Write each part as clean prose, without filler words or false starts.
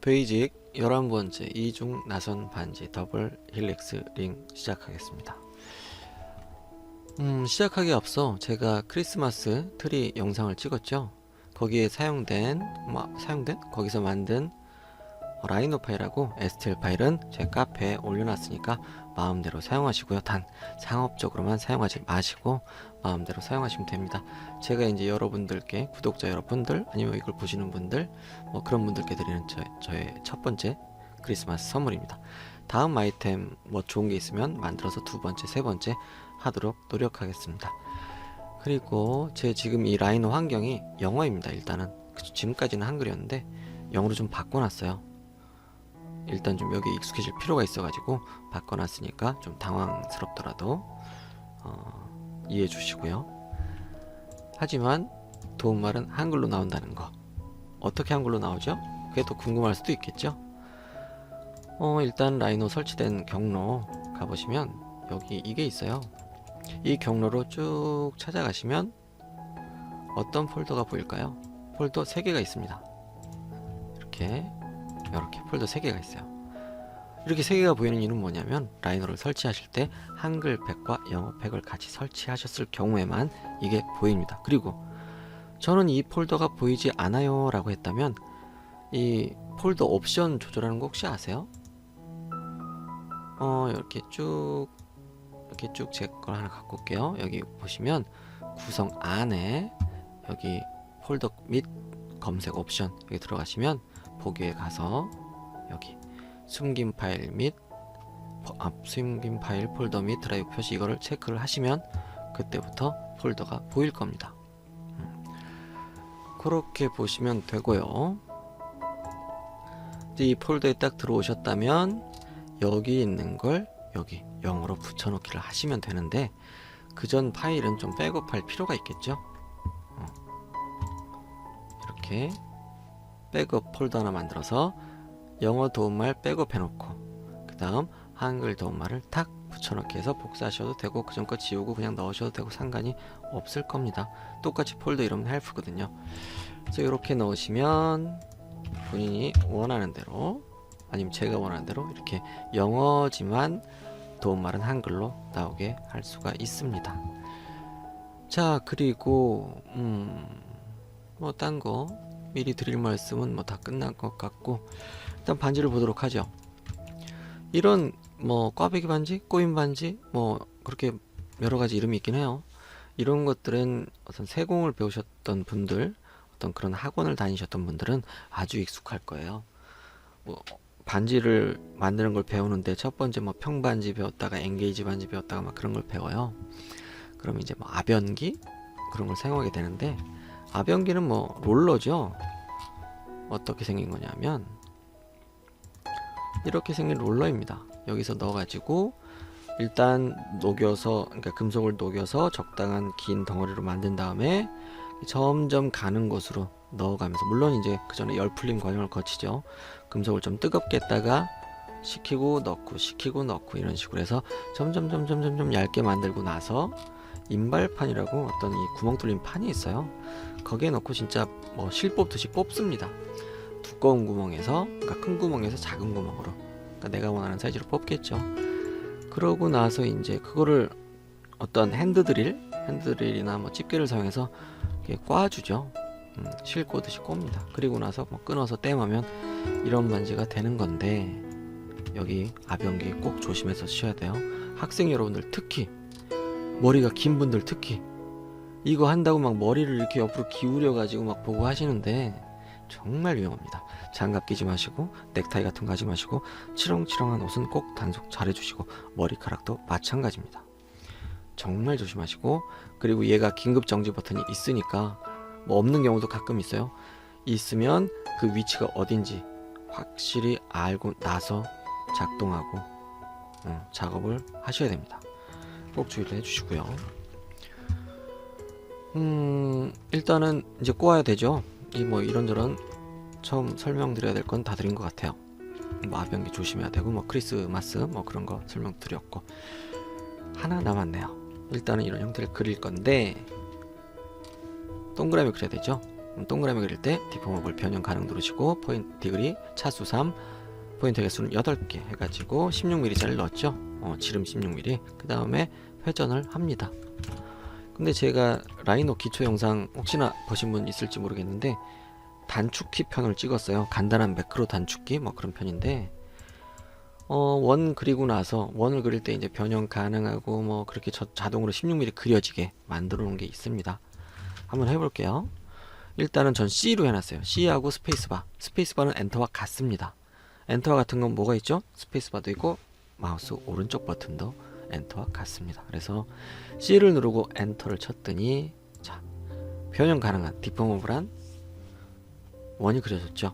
베이직 11번째 이중 나선 반지 더블 힐릭스 링 시작하겠습니다. 시작하기에 앞서 제가 크리스마스 트리 영상을 찍었죠. 거기에 사용된 거기서 만든 라이노 파일하고 STL 파일은 제 카페에 올려놨으니까 마음대로 사용하시고요. 단 상업적으로만 사용하지 마시고 마음대로 사용하시면 됩니다. 제가 이제 여러분들께, 구독자 여러분들 아니면 이걸 보시는 분들 그런 분들께 드리는 저의 첫 번째 크리스마스 선물입니다. 다음 아이템 좋은 게 있으면 만들어서 두 번째, 세 번째 하도록 노력하겠습니다. 그리고 제 지금 이 라이노 환경이 영어입니다. 일단은 지금까지는 한글이었는데 영어로 좀 바꿔놨어요. 일단 좀 여기 익숙해질 필요가 있어가지고 바꿔놨으니까 좀 당황스럽더라도 이해해 주시고요. 하지만 도움말은 한글로 나온다는 거, 어떻게 한글로 나오죠? 그게 또 궁금할 수도 있겠죠? 일단 라이노 설치된 경로 가보시면 여기 이게 있어요. 이 경로로 쭉 찾아가시면 어떤 폴더가 보일까요? 폴더 3개가 있습니다. 이렇게 폴더 3개가 있어요. 이렇게 3개가 보이는 이유는 뭐냐면 라이노를 설치하실 때 한글 팩과 영어 팩을 같이 설치하셨을 경우에만 이게 보입니다. 그리고 저는 이 폴더가 보이지 않아요 라고 했다면 이 폴더 옵션 조절하는 거 혹시 아세요? 이렇게 쭉 제 걸 하나 갖고 올게요. 여기 보시면 구성 안에 여기 폴더 및 검색 옵션 여기 들어가시면 보기에 가서 여기 숨긴 파일 및 숨긴 파일 폴더 및 드라이브 표시 이거를 체크를 하시면 그때부터 폴더가 보일 겁니다. 그렇게 보시면 되고요. 이제 이 폴더에 딱 들어오셨다면 여기 있는 걸 여기 영어로 붙여넣기를 하시면 되는데 그 전 파일은 좀 백업할 필요가 있겠죠. 이렇게 백업 폴더 하나 만들어서 영어 도움말 백업 해놓고 그 다음 한글 도움말을 탁 붙여넣기 해서 복사하셔도 되고 그전 거 지우고 그냥 넣으셔도 되고 상관이 없을 겁니다. 똑같이 폴더 이름 헬프거든요. 그래서 이렇게 넣으시면 본인이 원하는 대로 아니면 제가 원하는 대로 이렇게 영어지만 도움말은 한글로 나오게 할 수가 있습니다. 자, 그리고 딴 거 미리 드릴 말씀은 다 끝난 것 같고 일단 반지를 보도록 하죠. 이런 꽈배기 반지, 꼬인 반지 그렇게 여러가지 이름이 있긴 해요. 이런 것들은 어떤 세공을 배우셨던 분들, 어떤 그런 학원을 다니셨던 분들은 아주 익숙할 거예요. 반지를 만드는 걸 배우는데 첫 번째 평반지 배웠다가 엔게이지 반지 배웠다가 그런 걸 배워요. 그럼 이제 아변기 그런 걸 사용하게 되는데 아변기는 롤러죠. 어떻게 생긴 거냐면 이렇게 생긴 롤러입니다. 여기서 넣어가지고 일단 녹여서, 그러니까 금속을 녹여서 적당한 긴 덩어리로 만든 다음에 점점 가는 곳으로 넣어가면서, 물론 이제 그 전에 열 풀림 과정을 거치죠. 금속을 좀 뜨겁게 했다가 식히고 넣고 식히고 넣고 이런 식으로 해서 점점 얇게 만들고 나서 인발판이라고 어떤 이 구멍 뚫린 판이 있어요. 거기에 넣고 진짜 실 뽑듯이 뽑습니다. 두꺼운 구멍에서, 그러니까 큰 구멍에서 작은 구멍으로, 그러니까 내가 원하는 사이즈로 뽑겠죠. 그러고 나서 이제 그거를 어떤 핸드드릴이나 집게를 사용해서 이렇게 꽈주죠. 실 꽂듯이 꼽니다. 그리고 나서 끊어서 땜하면 이런 반지가 되는 건데, 여기 아변기 꼭 조심해서 쓰셔야 돼요. 학생 여러분들, 특히 머리가 긴 분들 특히 이거 한다고 머리를 이렇게 옆으로 기울여 가지고 보고 하시는데 정말 위험합니다. 장갑 끼지 마시고 넥타이 같은 거 하지 마시고 치렁치렁한 옷은 꼭 단속 잘 해주시고 머리카락도 마찬가지입니다. 정말 조심하시고, 그리고 얘가 긴급 정지 버튼이 있으니까 없는 경우도 가끔 있어요. 있으면 그 위치가 어딘지 확실히 알고 나서 작동하고 작업을 하셔야 됩니다. 꼭 주의를 해주시고요. 일단은 이제 꼬아야 되죠. 이런저런 처음 설명드려야 될 건 다 드린 것 같아요. 아변기 조심해야 되고 크리스마스 그런 거 설명드렸고, 하나 남았네요. 일단은 이런 형태를 그릴 건데 동그라미 그려야 되죠. 동그라미 그릴 때 디포머블 변형 가능 누르시고 포인트 디그리 차수 3 포인트 개수는 8개 해가지고 16mm짜리 넣었죠. 지름 16mm. 그 다음에 회전을 합니다. 근데 제가 라이노 기초 영상 혹시나 보신 분 있을지 모르겠는데 단축키 편을 찍었어요. 간단한 매크로 단축키 뭐 그런 편인데 원 그리고 나서 원을 그릴 때 이제 변형 가능하고 뭐 그렇게 자동으로 16mm 그려지게 만들어 놓은 게 있습니다. 한번 해볼게요. 일단은 전 C로 해놨어요. C하고 스페이스바. 스페이스바는 엔터와 같습니다. 엔터와 같은 건 뭐가 있죠? 스페이스바도 있고 마우스 오른쪽 버튼도 엔터와 같습니다. 그래서 C를 누르고 엔터를 쳤더니 자, 변형 가능한 디포머블한 원이 그려졌죠.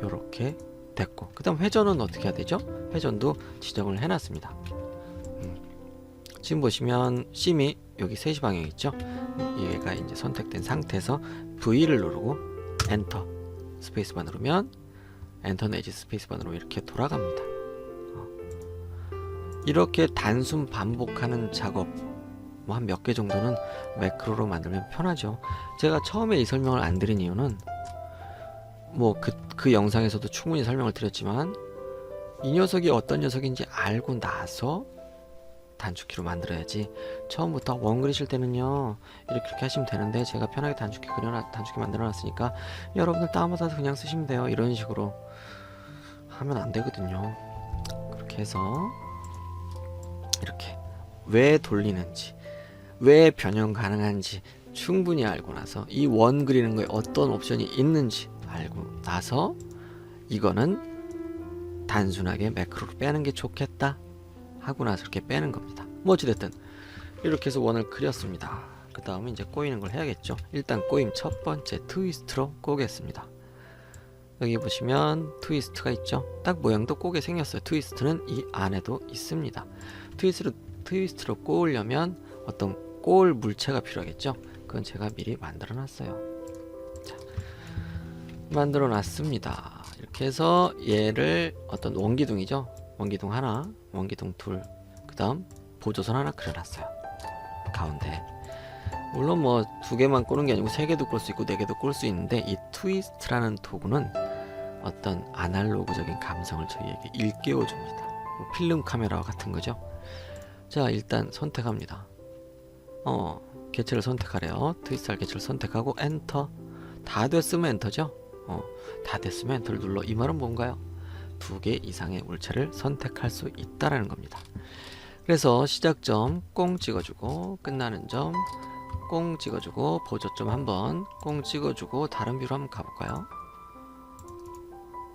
요렇게 됐고, 그 다음 회전은 어떻게 해야 되죠? 회전도 지정을 해놨습니다. 지금 보시면 심이 여기 3시 방향 있죠? 얘가 이제 선택된 상태에서 V를 누르고 엔터 스페이스바 누르면 엔터 내지 스페이스바 누르면 이렇게 돌아갑니다. 이렇게 단순 반복하는 작업 뭐 한 몇 개 정도는 매크로로 만들면 편하죠. 제가 처음에 이 설명을 안 드린 이유는 뭐 그 영상에서도 충분히 설명을 드렸지만 이 녀석이 어떤 녀석인지 알고 나서 단축키로 만들어야지 처음부터 원 그리실 때는요 이렇게 하시면 되는데 제가 편하게 단축키 만들어 놨으니까 여러분들 다운받아서 그냥 쓰시면 돼요. 이런 식으로 하면 안 되거든요. 그렇게 해서 이렇게 왜 돌리는지 왜 변형 가능한지 충분히 알고 나서 이 원 그리는 거에 어떤 옵션이 있는지 알고 나서 이거는 단순하게 매크로로 빼는 게 좋겠다 하고 나서 이렇게 빼는 겁니다. 뭐 어찌됐든 이렇게 해서 원을 그렸습니다. 그 다음에 이제 꼬이는 걸 해야겠죠. 일단 꼬임 첫 번째 트위스트로 꼬겠습니다. 여기 보시면 트위스트가 있죠. 딱 모양도 꼬게 생겼어요. 트위스트는 이 안에도 있습니다. 트위스트로 꼬으려면 어떤 꼬을 물체가 필요하겠죠. 그건 제가 미리 만들어 놨어요. 자, 만들어 놨습니다. 이렇게 해서 얘를 어떤 원기둥이죠. 원기둥 하나, 원기둥 둘, 그 다음 보조선 하나 그려놨어요. 가운데. 물론 뭐 2개만 꼬는 게 아니고 3개도 꼴 수 있고 4개도 꼴 수 있는데 이 트위스트라는 도구는 어떤 아날로그적인 감성을 저희에게 일깨워 줍니다. 뭐 필름 카메라와 같은 거죠. 자, 일단 선택합니다. 개체를 선택하래요. 트위스트할 개체를 선택하고 엔터. 다 됐으면 엔터죠. 다 됐으면 엔터를 눌러. 이 말은 뭔가요? 2개 이상의 물체를 선택할 수 있다라는 겁니다. 그래서 시작점 꽁 찍어주고 끝나는 점 꽁 찍어주고 보조점 한번 꽁 찍어주고 다른 뷰로 한번 가볼까요?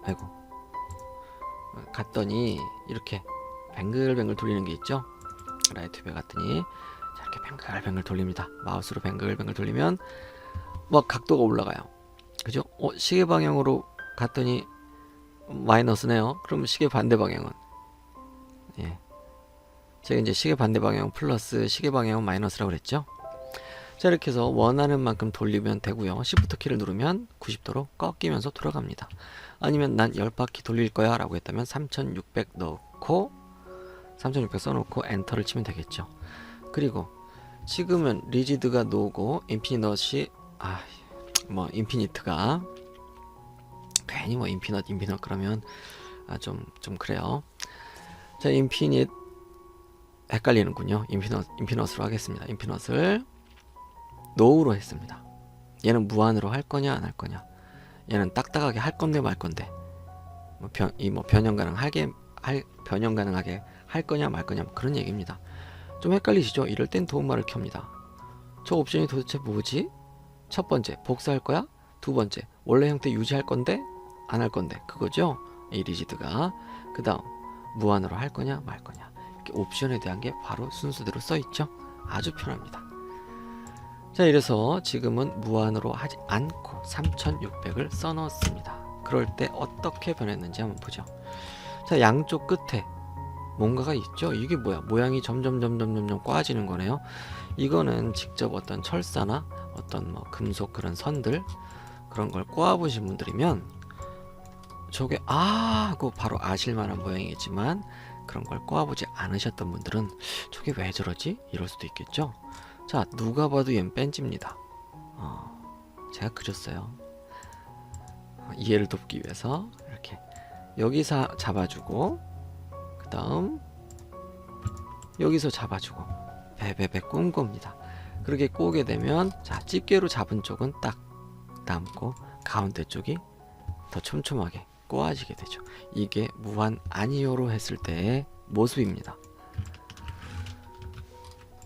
아이고, 갔더니 이렇게 뱅글뱅글 돌리는 게 있죠. 라이트 뷰 갔더니 자, 이렇게 뱅글뱅글 돌립니다. 마우스로 뱅글뱅글 돌리면 뭐 각도가 올라가요. 그죠? 시계 방향으로 갔더니 마이너스네요. 그럼 시계 반대 방향은 예, 제가 이제 시계 반대 방향 플러스 시계 방향은 마이너스라고 그랬죠. 자, 이렇게 해서 원하는 만큼 돌리면 되고요. Shift 키를 누르면 90도로 꺾이면서 돌아갑니다. 아니면 난 10바퀴 돌릴 거야 라고 했다면 3600 넣고 3600 써놓고 엔터를 치면 되겠죠. 그리고 지금은 리지드가 노고 인피니트가 괜히 뭐 인피니트 그러면 좀 그래요. 자, 인피니트 헷갈리는군요. 인피니트로 하겠습니다. 인피니트를 노우로 했습니다. 얘는 무한으로 할 거냐 안 할 거냐. 얘는 딱딱하게 할 건데 말 건데. 변형 가능하게 할 거냐 말 거냐 그런 얘기입니다. 좀 헷갈리시죠? 이럴 땐 도움말을 켭니다. 저 옵션이 도대체 뭐지? 첫 번째 복사할 거야? 두 번째 원래 형태 유지할 건데 안 할 건데 그거죠? 이 리지드가. 그 다음 무한으로 할 거냐 말 거냐. 이렇게 옵션에 대한 게 바로 순서대로 써 있죠. 아주 편합니다. 자, 이래서 지금은 무한으로 하지 않고 3600을 써 넣었습니다. 그럴 때 어떻게 변했는지 한번 보죠. 자, 양쪽 끝에 뭔가가 있죠. 이게 뭐야? 모양이 점점 꽈지는 거네요. 이거는 직접 어떤 철사나 어떤 뭐 금속 그런 선들 그런 걸 꼬아 보신 분들이면 저게 하고 바로 아실 만한 모양이겠지만 그런 걸 꼬아 보지 않으셨던 분들은 저게 왜 저러지? 이럴 수도 있겠죠. 자, 누가 봐도 얘는 벤치입니다. 제가 그렸어요. 이해를 돕기 위해서 이렇게 여기서 잡아주고 그 다음 여기서 잡아주고 베베베 꼬은 겁니다. 그렇게 꼬게 되면 자 집게로 잡은 쪽은 딱 남고 가운데 쪽이 더 촘촘하게 꼬아지게 되죠. 이게 무한 아니요로 했을 때의 모습입니다.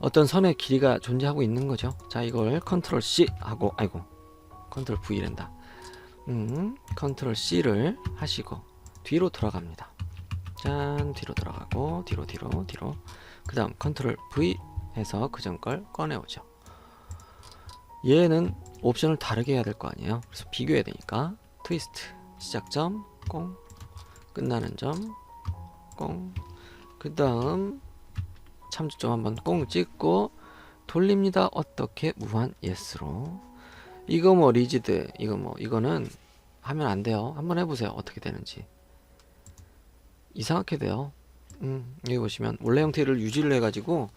어떤 선의 길이가 존재하고 있는 거죠. 자 이걸 컨트롤 C 하고 아이고 컨트롤 V랜다. 컨트롤 C를 하시고 뒤로 돌아갑니다. 짠 뒤로 돌아가고 뒤로 그 다음 컨트롤 V 해서 그전 걸 꺼내오죠. 얘는 옵션을 다르게 해야 될 거 아니에요. 그래서 비교해야 되니까 트위스트 시작점 꽁 끝나는 점 꽁 그 다음 참조점 한번 꽁 찍고 돌립니다. 어떻게? 무한 예스로. 이거 뭐 리지드 이거 뭐 이거는 하면 안 돼요. 한번 해보세요. 어떻게 되는지. 이상하게 돼요. 여기 보시면 원래 형태를 유지를 해가지고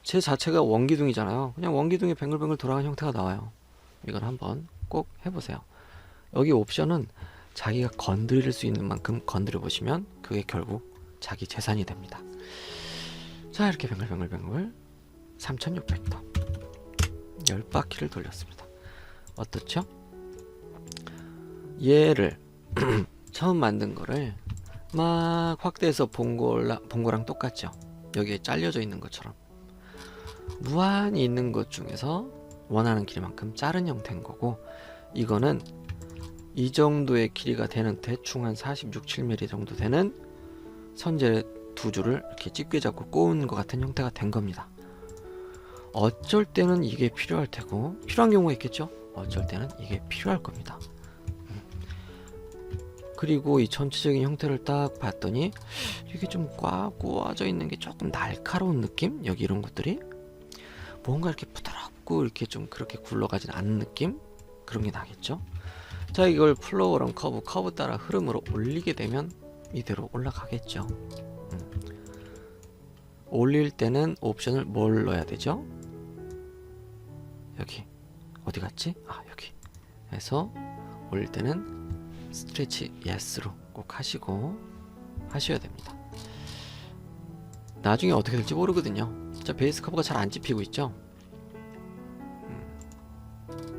제 자체가 원기둥이잖아요. 그냥 원기둥이 뱅글뱅글 돌아가는 형태가 나와요. 이걸 한번 꼭 해보세요. 여기 옵션은 자기가 건드릴 수 있는 만큼 건드려 보시면 그게 결국 자기 재산이 됩니다. 자 이렇게 뱅글뱅글 3600도 10바퀴를 돌렸습니다. 어떻죠? 얘를 처음 만든 거를 막 확대해서 본 거랑 똑같죠. 여기에 잘려져 있는 것처럼 무한히 있는 것 중에서 원하는 길이만큼 자른 형태인 거고, 이거는 이 정도의 길이가 되는 대충 한 46, 7mm 정도 되는 선재 두 줄을 이렇게 집게 잡고 꼬은 것 같은 형태가 된 겁니다. 어쩔 때는 이게 필요할 테고, 필요한 경우가 있겠죠. 어쩔 때는 이게 필요할 겁니다. 그리고 이 전체적인 형태를 딱 봤더니 이게 좀 꽉 꼬아져 있는 게 조금 날카로운 느낌? 여기 이런 것들이 뭔가 이렇게 부드럽고 이렇게 좀 그렇게 굴러가진 않는 느낌? 그런 게 나겠죠. 자 이걸 플로우랑 커브 따라 흐름으로 올리게 되면 이대로 올라가겠죠. 올릴 때는 옵션을 뭘 넣어야 되죠? 여기 어디 갔지? 아 여기 해서 올릴 때는 스트레치 예스로 꼭 하시고 하셔야 됩니다. 나중에 어떻게 될지 모르거든요. 자 베이스 커브가 잘 안 집히고 있죠.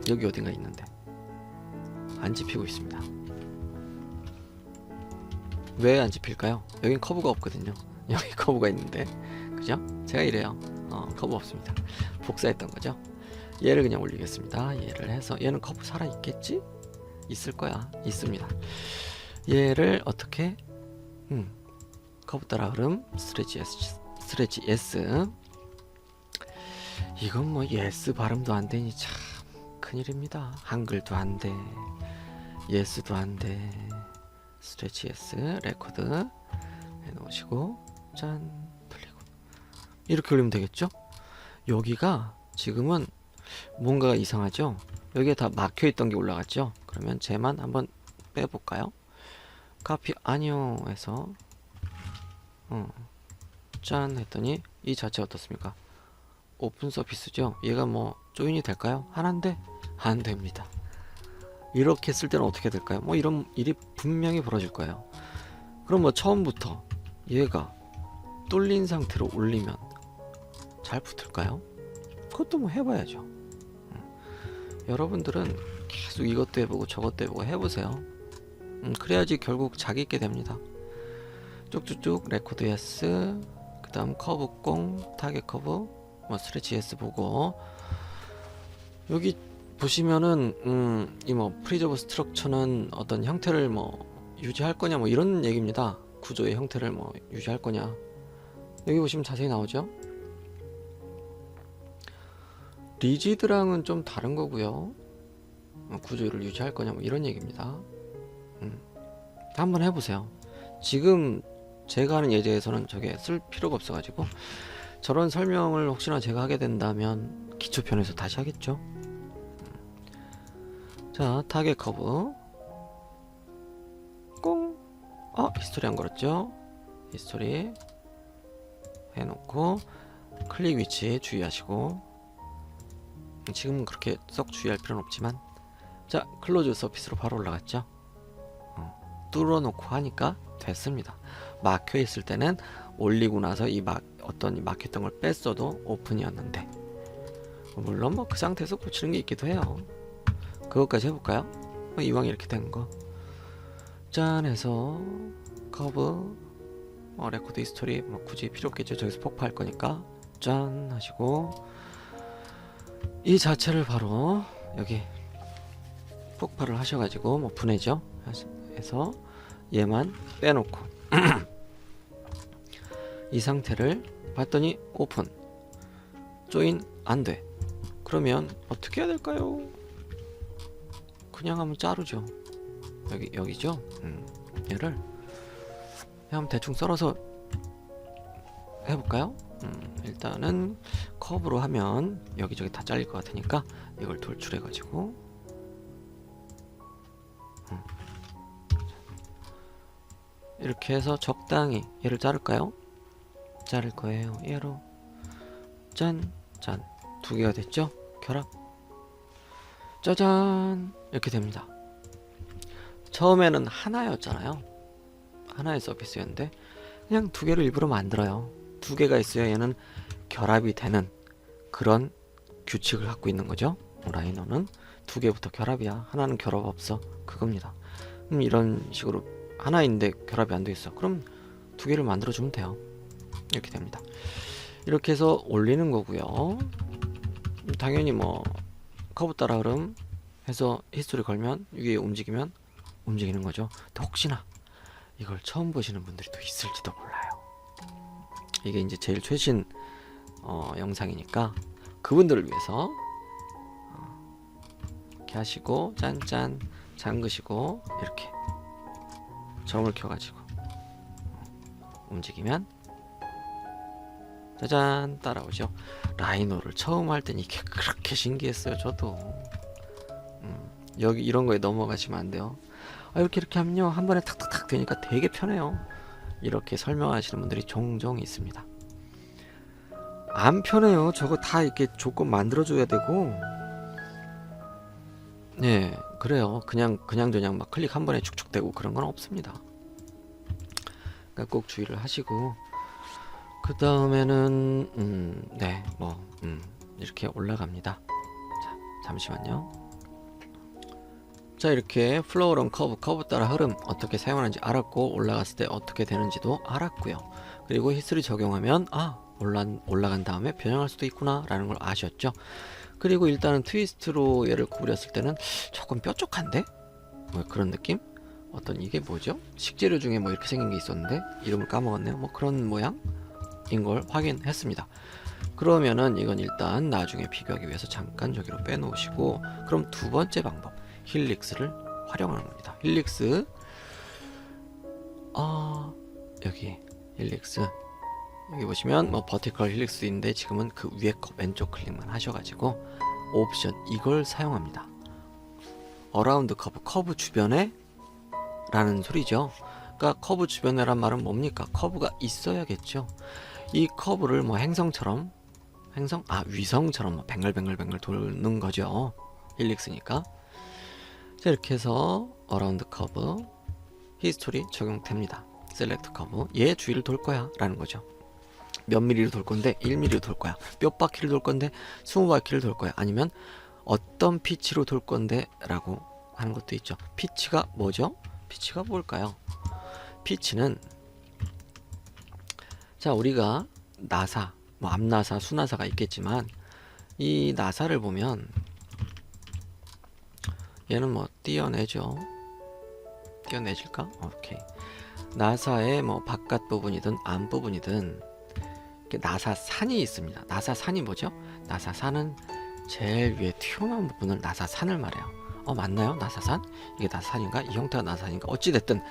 여기 어딘가 있는데 안 집히고 있습니다. 왜 안 집힐까요? 여긴 커브가 없거든요. 여기 커브가 있는데, 그죠? 제가 이래요. 커브 없습니다. 복사했던 거죠. 얘를 그냥 올리겠습니다. 얘를 해서 얘는 커브 살아 있겠지? 있을 거야. 있습니다. 얘를 어떻게? 커브 따라 흐름 스트레치 S. 이건 뭐 예스 발음도 안 되니 참 큰일입니다. 한글도 안 돼. 예스도 안 돼. 스트레치 S 레코드 해 놓으시고 짠 돌리고 이렇게 올리면 되겠죠? 여기가 지금은 뭔가 이상하죠? 여기에 다 막혀 있던 게 올라갔죠? 그러면 쟤만 한번 빼볼까요? 카피 아니요 해서 짠 했더니 이 자체 어떻습니까? 오픈 서피스죠? 얘가 뭐 조인이 될까요? 하나인데 안 됩니다. 이렇게 쓸 때는 어떻게 될까요? 뭐 이런 일이 분명히 벌어질 거예요. 그럼 뭐 처음부터 얘가 뚫린 상태로 올리면 잘 붙을까요? 그것도 뭐 해봐야죠. 여러분들은 계속 이것도 해보고 저것도 해보고 해보세요. 그래야지 결국 자기 있게 됩니다. 쭉쭉쭉 레코드 S 그 다음 커브 꽁 타겟 커브 뭐 스트레치 S 보고 여기 보시면은 이 뭐 프리저브 스트럭처는 어떤 형태를 뭐 유지할 거냐 뭐 이런 얘기입니다. 구조의 형태를 뭐 유지할 거냐 여기 보시면 자세히 나오죠. 리지드랑은 좀 다른 거고요. 구조를 유지할 거냐 뭐 이런 얘기입니다. 한번 해보세요. 지금 제가 하는 예제에서는 저게 쓸 필요가 없어가지고 저런 설명을 혹시나 제가 하게 된다면 기초편에서 다시 하겠죠. 자 타겟 커브 꽁 히스토리 안 걸었죠. 히스토리 해놓고 클릭 위치 주의하시고 지금은 그렇게 썩 주의할 필요는 없지만 자, 클로즈 서피스로 바로 올라갔죠. 뚫어놓고 하니까 됐습니다. 막혀 있을 때는 올리고 나서 어떤 막혔던 걸 뺐어도 오픈이었는데, 물론 뭐 그 상태에서 고치는 게 있기도 해요. 그것까지 해볼까요? 이왕 이렇게 된 거, 짠 해서 커브, 레코드 히스토리 뭐 굳이 필요 없겠죠. 저기서 폭파할 거니까 짠 하시고, 이 자체를 바로 여기 폭발을 하셔가지고 뭐 분해죠 해서 얘만 빼놓고 이 상태를 봤더니 오픈, 조인 안돼. 그러면 어떻게 해야 될까요? 그냥 하면 자르죠. 여기죠. 얘를 한번 대충 썰어서 해볼까요? 일단은 커브로 하면 여기저기 다 잘릴 것 같으니까 이걸 돌출해 가지고 이렇게 해서 적당히 얘를 자를까요? 자를 거예요. 얘로 짠, 짠. 두 개가 됐죠? 결합. 짜잔! 이렇게 됩니다. 처음에는 하나였잖아요. 하나의 서피스였는데 그냥 두 개를 일부러 만들어요. 두 개가 있어야 얘는 결합이 되는 그런 규칙을 갖고 있는 거죠. 라이너는 두 개부터 결합이야. 하나는 결합 없어. 그겁니다. 이런 식으로 하나인데 결합이 안 돼 있어. 그럼 두 개를 만들어 주면 돼요. 이렇게 됩니다. 이렇게 해서 올리는 거고요. 당연히 뭐 커브 따라 흐름 해서 히스토리 걸면 이게 움직이면 움직이는 거죠. 근데 혹시나 이걸 처음 보시는 분들이 또 있을지도 몰라요. 이게 이제 제일 최신 영상이니까 그분들을 위해서 이렇게 하시고 짠짠 잠그시고 이렇게 점을 켜가지고 움직이면 짜잔 따라오죠. 라이노를 처음 할 땐 이게 그렇게 신기했어요. 저도 여기 이런 거에 넘어가시면 안 돼요. 이렇게 하면요 한 번에 탁탁탁 되니까 되게 편해요. 이렇게 설명하시는 분들이 종종 있습니다. 안 편해요. 저거 다 이렇게 조건 만들어줘야 되고, 네 그래요. 그냥 막 클릭 한 번에 축축 되고 그런 건 없습니다. 그러니까 꼭 주의를 하시고, 그 다음에는 네 뭐 이렇게 올라갑니다. 자 잠시만요. 자 이렇게 플로우런 커브 따라 흐름 어떻게 사용하는지 알았고, 올라갔을 때 어떻게 되는지도 알았고요. 그리고 히스토리 적용하면 올라간 다음에 변형할 수도 있구나 라는 걸 아셨죠. 그리고 일단은 트위스트로 얘를 구부렸을 때는 조금 뾰족한데? 뭐 그런 느낌? 어떤 이게 뭐죠? 식재료 중에 뭐 이렇게 생긴 게 있었는데 이름을 까먹었네요. 뭐 그런 모양인 걸 확인했습니다. 그러면은 이건 일단 나중에 비교하기 위해서 잠깐 저기로 빼놓으시고, 그럼 두 번째 방법 힐릭스를 활용하는 겁니다. 힐릭스 여기 힐릭스 여기 보시면 뭐 버티컬 힐릭스도 있는데 지금은 그 위에 거 왼쪽 클릭만 하셔가지고 옵션 이걸 사용합니다. 어라운드 커브 주변에 라는 소리죠. 그러니까 커브 주변에 란 말은 뭡니까? 커브가 있어야겠죠. 이 커브를 뭐 위성처럼 뭐 뱅글뱅글 도는 거죠. 힐릭스니까. 자 이렇게 해서 어라운드 커브 히스토리 적용됩니다. 셀렉트 커브 얘 주위를 돌 거야 라는 거죠. 몇 미리로 돌 건데 1미리로 돌 거야. 몇 바퀴를 돌 건데 20바퀴를 돌 거야. 아니면 어떤 피치로 돌 건데 라고 하는 것도 있죠. 피치가 뭐죠? 피치가 뭘까요? 피치는 자 우리가 나사 뭐 앞나사 수나사가 있겠지만 이 나사를 보면 얘는 뭐 띄어내죠. 띄어내질까? 오케이. 나사의 뭐 바깥 부분이든 안 부분이든 이렇게 나사산이 있습니다. 나사산이 뭐죠? 나사산은 제일 위에 튀어나온 부분을 나사산을 말해요. 맞나요? 나사산? 이게 나사산인가? 이 형태가 나사산인가? 어찌됐든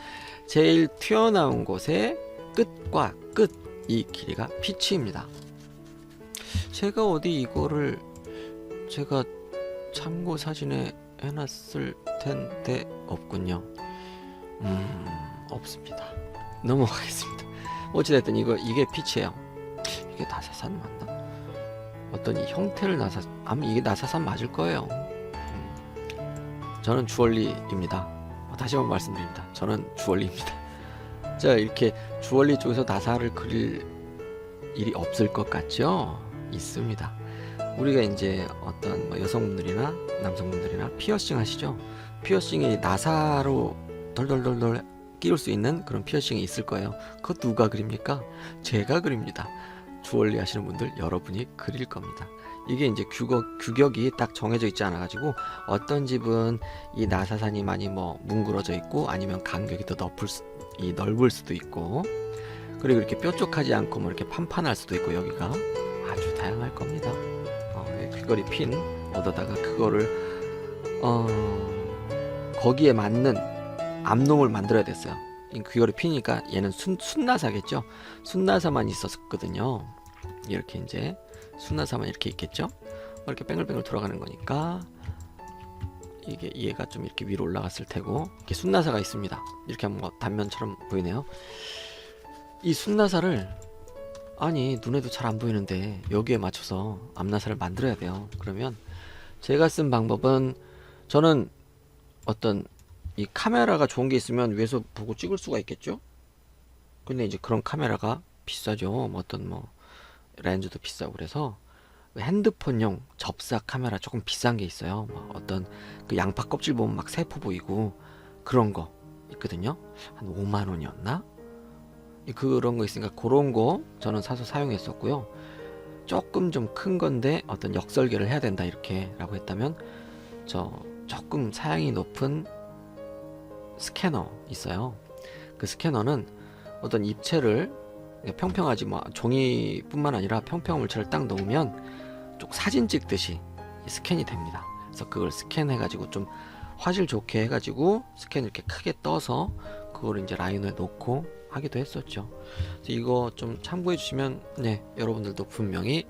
제일 튀어나온 곳의 끝과 끝 이 길이가 피치입니다. 제가 어디 이거를 제가 참고 사진에 해놨을 텐데 없군요. 없습니다. 넘어가겠습니다. 어찌됐든 이게 피치예요. 이게 나사산 맞나? 어떤 이 형태를 이게 나사산 맞을 거예요. 저는 주얼리입니다. 다시 한번 말씀드립니다. 저는 주얼리입니다. 자, 이렇게 주얼리 쪽에서 나사를 그릴 일이 없을 것 같죠? 있습니다. 우리가 이제 어떤 뭐 여성분들이나 남성분들이나 피어싱 하시죠? 피어싱이 나사로 덜덜덜덜 끼울 수 있는 그런 피어싱이 있을 거예요. 그거 누가 그립니까? 제가 그립니다. 주얼리 하시는 분들 여러분이 그릴 겁니다. 이게 이제 규격이 딱 정해져 있지 않아 가지고 어떤 집은 이 나사산이 많이 뭐 뭉그러져 있고 아니면 간격이 더 넓을 수도 있고, 그리고 이렇게 뾰족하지 않고 뭐 이렇게 판판할 수도 있고, 여기가 아주 다양할 겁니다. 귀걸이 핀 얻어다가 그거를 거기에 맞는 암놈을 만들어야 됐어요. 이 귀걸이 핀이니까 얘는 순나사겠죠. 순나사만 있었거든요. 이렇게 이제 순나사만 이렇게 있겠죠. 이렇게 뱅글뱅글 돌아가는 거니까 이게 얘가 좀 이렇게 위로 올라갔을 테고, 이렇게 순나사가 있습니다. 이렇게 하면 뭐 단면처럼 보이네요. 이 순나사를 아니 눈에도 잘 안 보이는데 여기에 맞춰서 앞나사를 만들어야 돼요. 그러면 제가 쓴 방법은, 저는 어떤 이 카메라가 좋은 게 있으면 위에서 보고 찍을 수가 있겠죠. 근데 이제 그런 카메라가 비싸죠. 뭐 어떤 뭐 렌즈도 비싸고, 그래서 핸드폰용 접사 카메라 조금 비싼 게 있어요. 뭐 어떤 그 양파 껍질 보면 막 세포 보이고 그런 거 있거든요. 한 5만 원이었나? 그런 거 있으니까 그런 거 저는 사서 사용했었고요. 조금 좀 큰 건데 어떤 역설계를 해야 된다 이렇게 라고 했다면, 저 조금 사양이 높은 스캐너 있어요. 그 스캐너는 어떤 입체를 평평하지 뭐 종이뿐만 아니라 평평한 물체를 딱 넣으면 쪽 사진 찍듯이 스캔이 됩니다. 그래서 그걸 스캔해 가지고 좀 화질 좋게 해 가지고 스캔을 이렇게 크게 떠서 그걸 이제 라이너에 놓고 하기도 했었죠. 그래서 이거 좀 참고해 주시면 여러분들도 분명히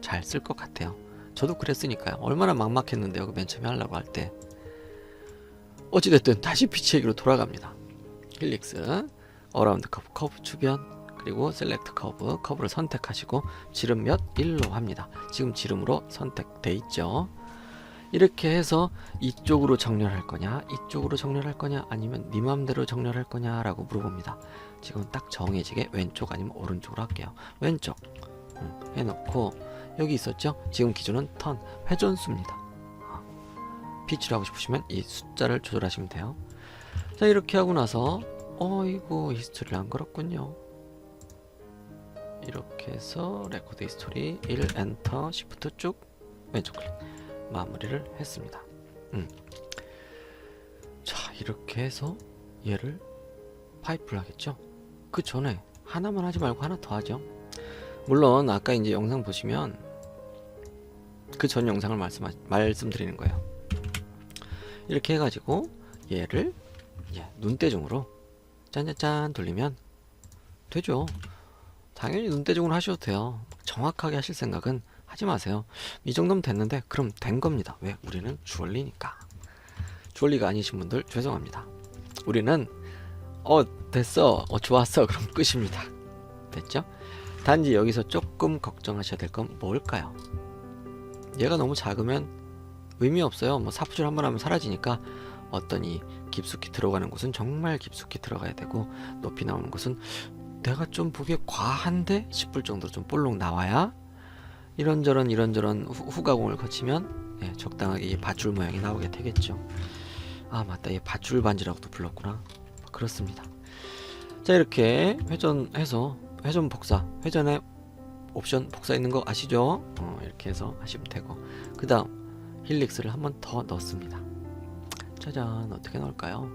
잘 쓸 것 같아요. 저도 그랬으니까요. 얼마나 막막했는데요. 그 맨 처음에 하려고 할 때. 어찌됐든 다시 피치 얘기로 돌아갑니다. 힐릭스 어라운드 커브 주변, 그리고 셀렉트 커브를 선택하시고 지름 몇 1로 합니다. 지금 지름으로 선택돼 있죠. 이렇게 해서 이쪽으로 정렬할 거냐, 이쪽으로 정렬할 거냐, 아니면 네 맘대로 정렬할 거냐 라고 물어봅니다. 지금 딱 정해지게 왼쪽 아니면 오른쪽으로 할게요. 왼쪽 해놓고, 여기 있었죠? 지금 기준은 턴 회전수입니다. 피치를 하고 싶으시면 이 숫자를 조절하시면 돼요. 자, 이렇게 하고 나서 이거 히스토리를 안 걸었군요. 이렇게 해서 레코드 히스토리 1 엔터 시프트 쭉 왼쪽 클릭 마무리를 했습니다. 자, 이렇게 해서 얘를 파이프를 하겠죠. 그 전에 하나만 하지 말고 하나 더 하죠. 물론 아까 이제 영상 보시면 그 전 영상을 말씀드리는 거예요. 이렇게 해가지고 얘를 눈대중으로 짠짠짠 돌리면 되죠. 당연히 눈대중으로 하셔도 돼요. 정확하게 하실 생각은 하지 마세요. 이 정도면 됐는데 그럼 된 겁니다. 왜? 우리는 주얼리니까. 주얼리가 아니신 분들 죄송합니다. 우리는 됐어, 좋았어, 그럼 끝입니다. 됐죠? 단지 여기서 조금 걱정하셔야 될 건 뭘까요? 얘가 너무 작으면 의미 없어요. 뭐 사푸질 한번 하면 사라지니까, 어떤 이 깊숙이 들어가는 곳은 정말 깊숙이 들어가야 되고, 높이 나오는 곳은 내가 좀 보기에 과한데 싶을 정도로 좀 볼록 나와야 이런저런 후가공을 거치면 적당하게 이 밧줄 모양이 나오게 되겠죠. 아 맞다, 이 밧줄 반지라고도 불렀구나. 그렇습니다. 자, 이렇게 회전해서 회전 복사, 회전에 옵션 복사 있는 거 아시죠? 이렇게 해서 하시면 되고, 그 다음 힐릭스를 한 번 더 넣습니다. 짜잔, 어떻게 넣을까요?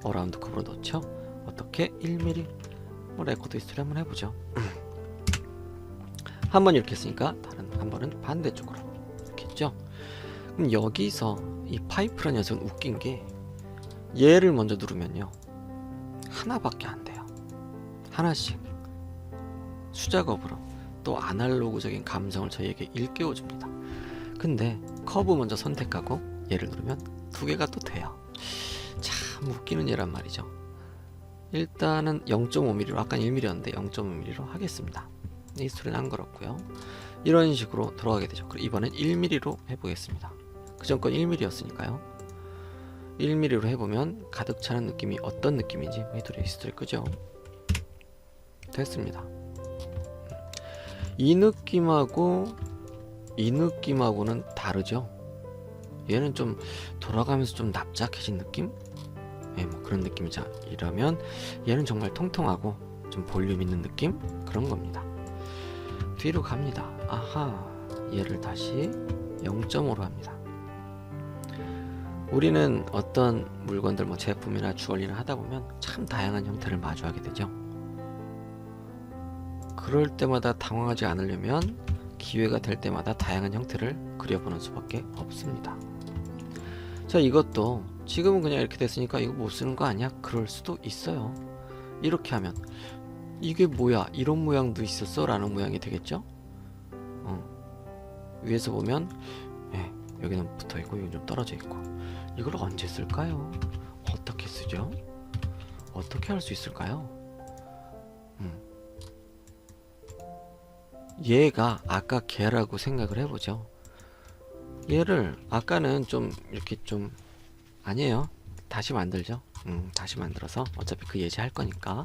어라운드 컵으로 넣죠. 어떻게? 1mm. 레코드 히스토리 한번 해보죠. 한 번 이렇게 했으니까 다른 한 번은 반대쪽으로 이렇게 했죠. 그럼 여기서 이 파이프라는 녀석은 웃긴 게, 얘를 먼저 누르면요 하나밖에 안 돼요. 하나씩 수작업으로 또 아날로그적인 감성을 저희에게 일깨워줍니다. 근데 커브 먼저 선택하고 얘를 누르면 두 개가 또 돼요. 참 웃기는 얘란 말이죠. 일단은 0.5mm로, 아까 1mm였는데 0.5mm로 하겠습니다. 이 스토리는 안 걸었고요. 이런 식으로 돌아가게 되죠. 그리고 이번엔 1mm로 해보겠습니다. 그 전 건 1mm였으니까요. 1mm로 해보면 가득 차는 느낌이 어떤 느낌인지 히스토리 끄죠. 됐습니다. 이 느낌하고는 다르죠. 얘는 좀 돌아가면서 좀 납작해진 느낌? 네, 뭐 그런 느낌이라면 얘는 정말 통통하고 좀 볼륨 있는 느낌? 그런 겁니다. 뒤로 갑니다. 아하, 얘를 다시 0.5로 합니다. 우리는 어떤 물건들, 뭐 제품이나 주얼리나 하다 보면 참 다양한 형태를 마주하게 되죠. 그럴 때마다 당황하지 않으려면 기회가 될 때마다 다양한 형태를 그려보는 수밖에 없습니다. 자, 이것도 지금은 그냥 이렇게 됐으니까 이거 못 쓰는 거 아니야? 그럴 수도 있어요. 이렇게 하면 이게 뭐야? 이런 모양도 있었어? 라는 모양이 되겠죠? 위에서 보면 여기는 붙어있고 여기는 좀 떨어져 있고, 이걸 언제 쓸까요? 어떻게 쓰죠? 어떻게 할 수 있을까요? 얘가 아까 걔라고 생각을 해보죠. 얘를 아까는 좀 이렇게 좀 아니에요. 다시 만들죠. 다시 만들어서 어차피 그 예제 할 거니까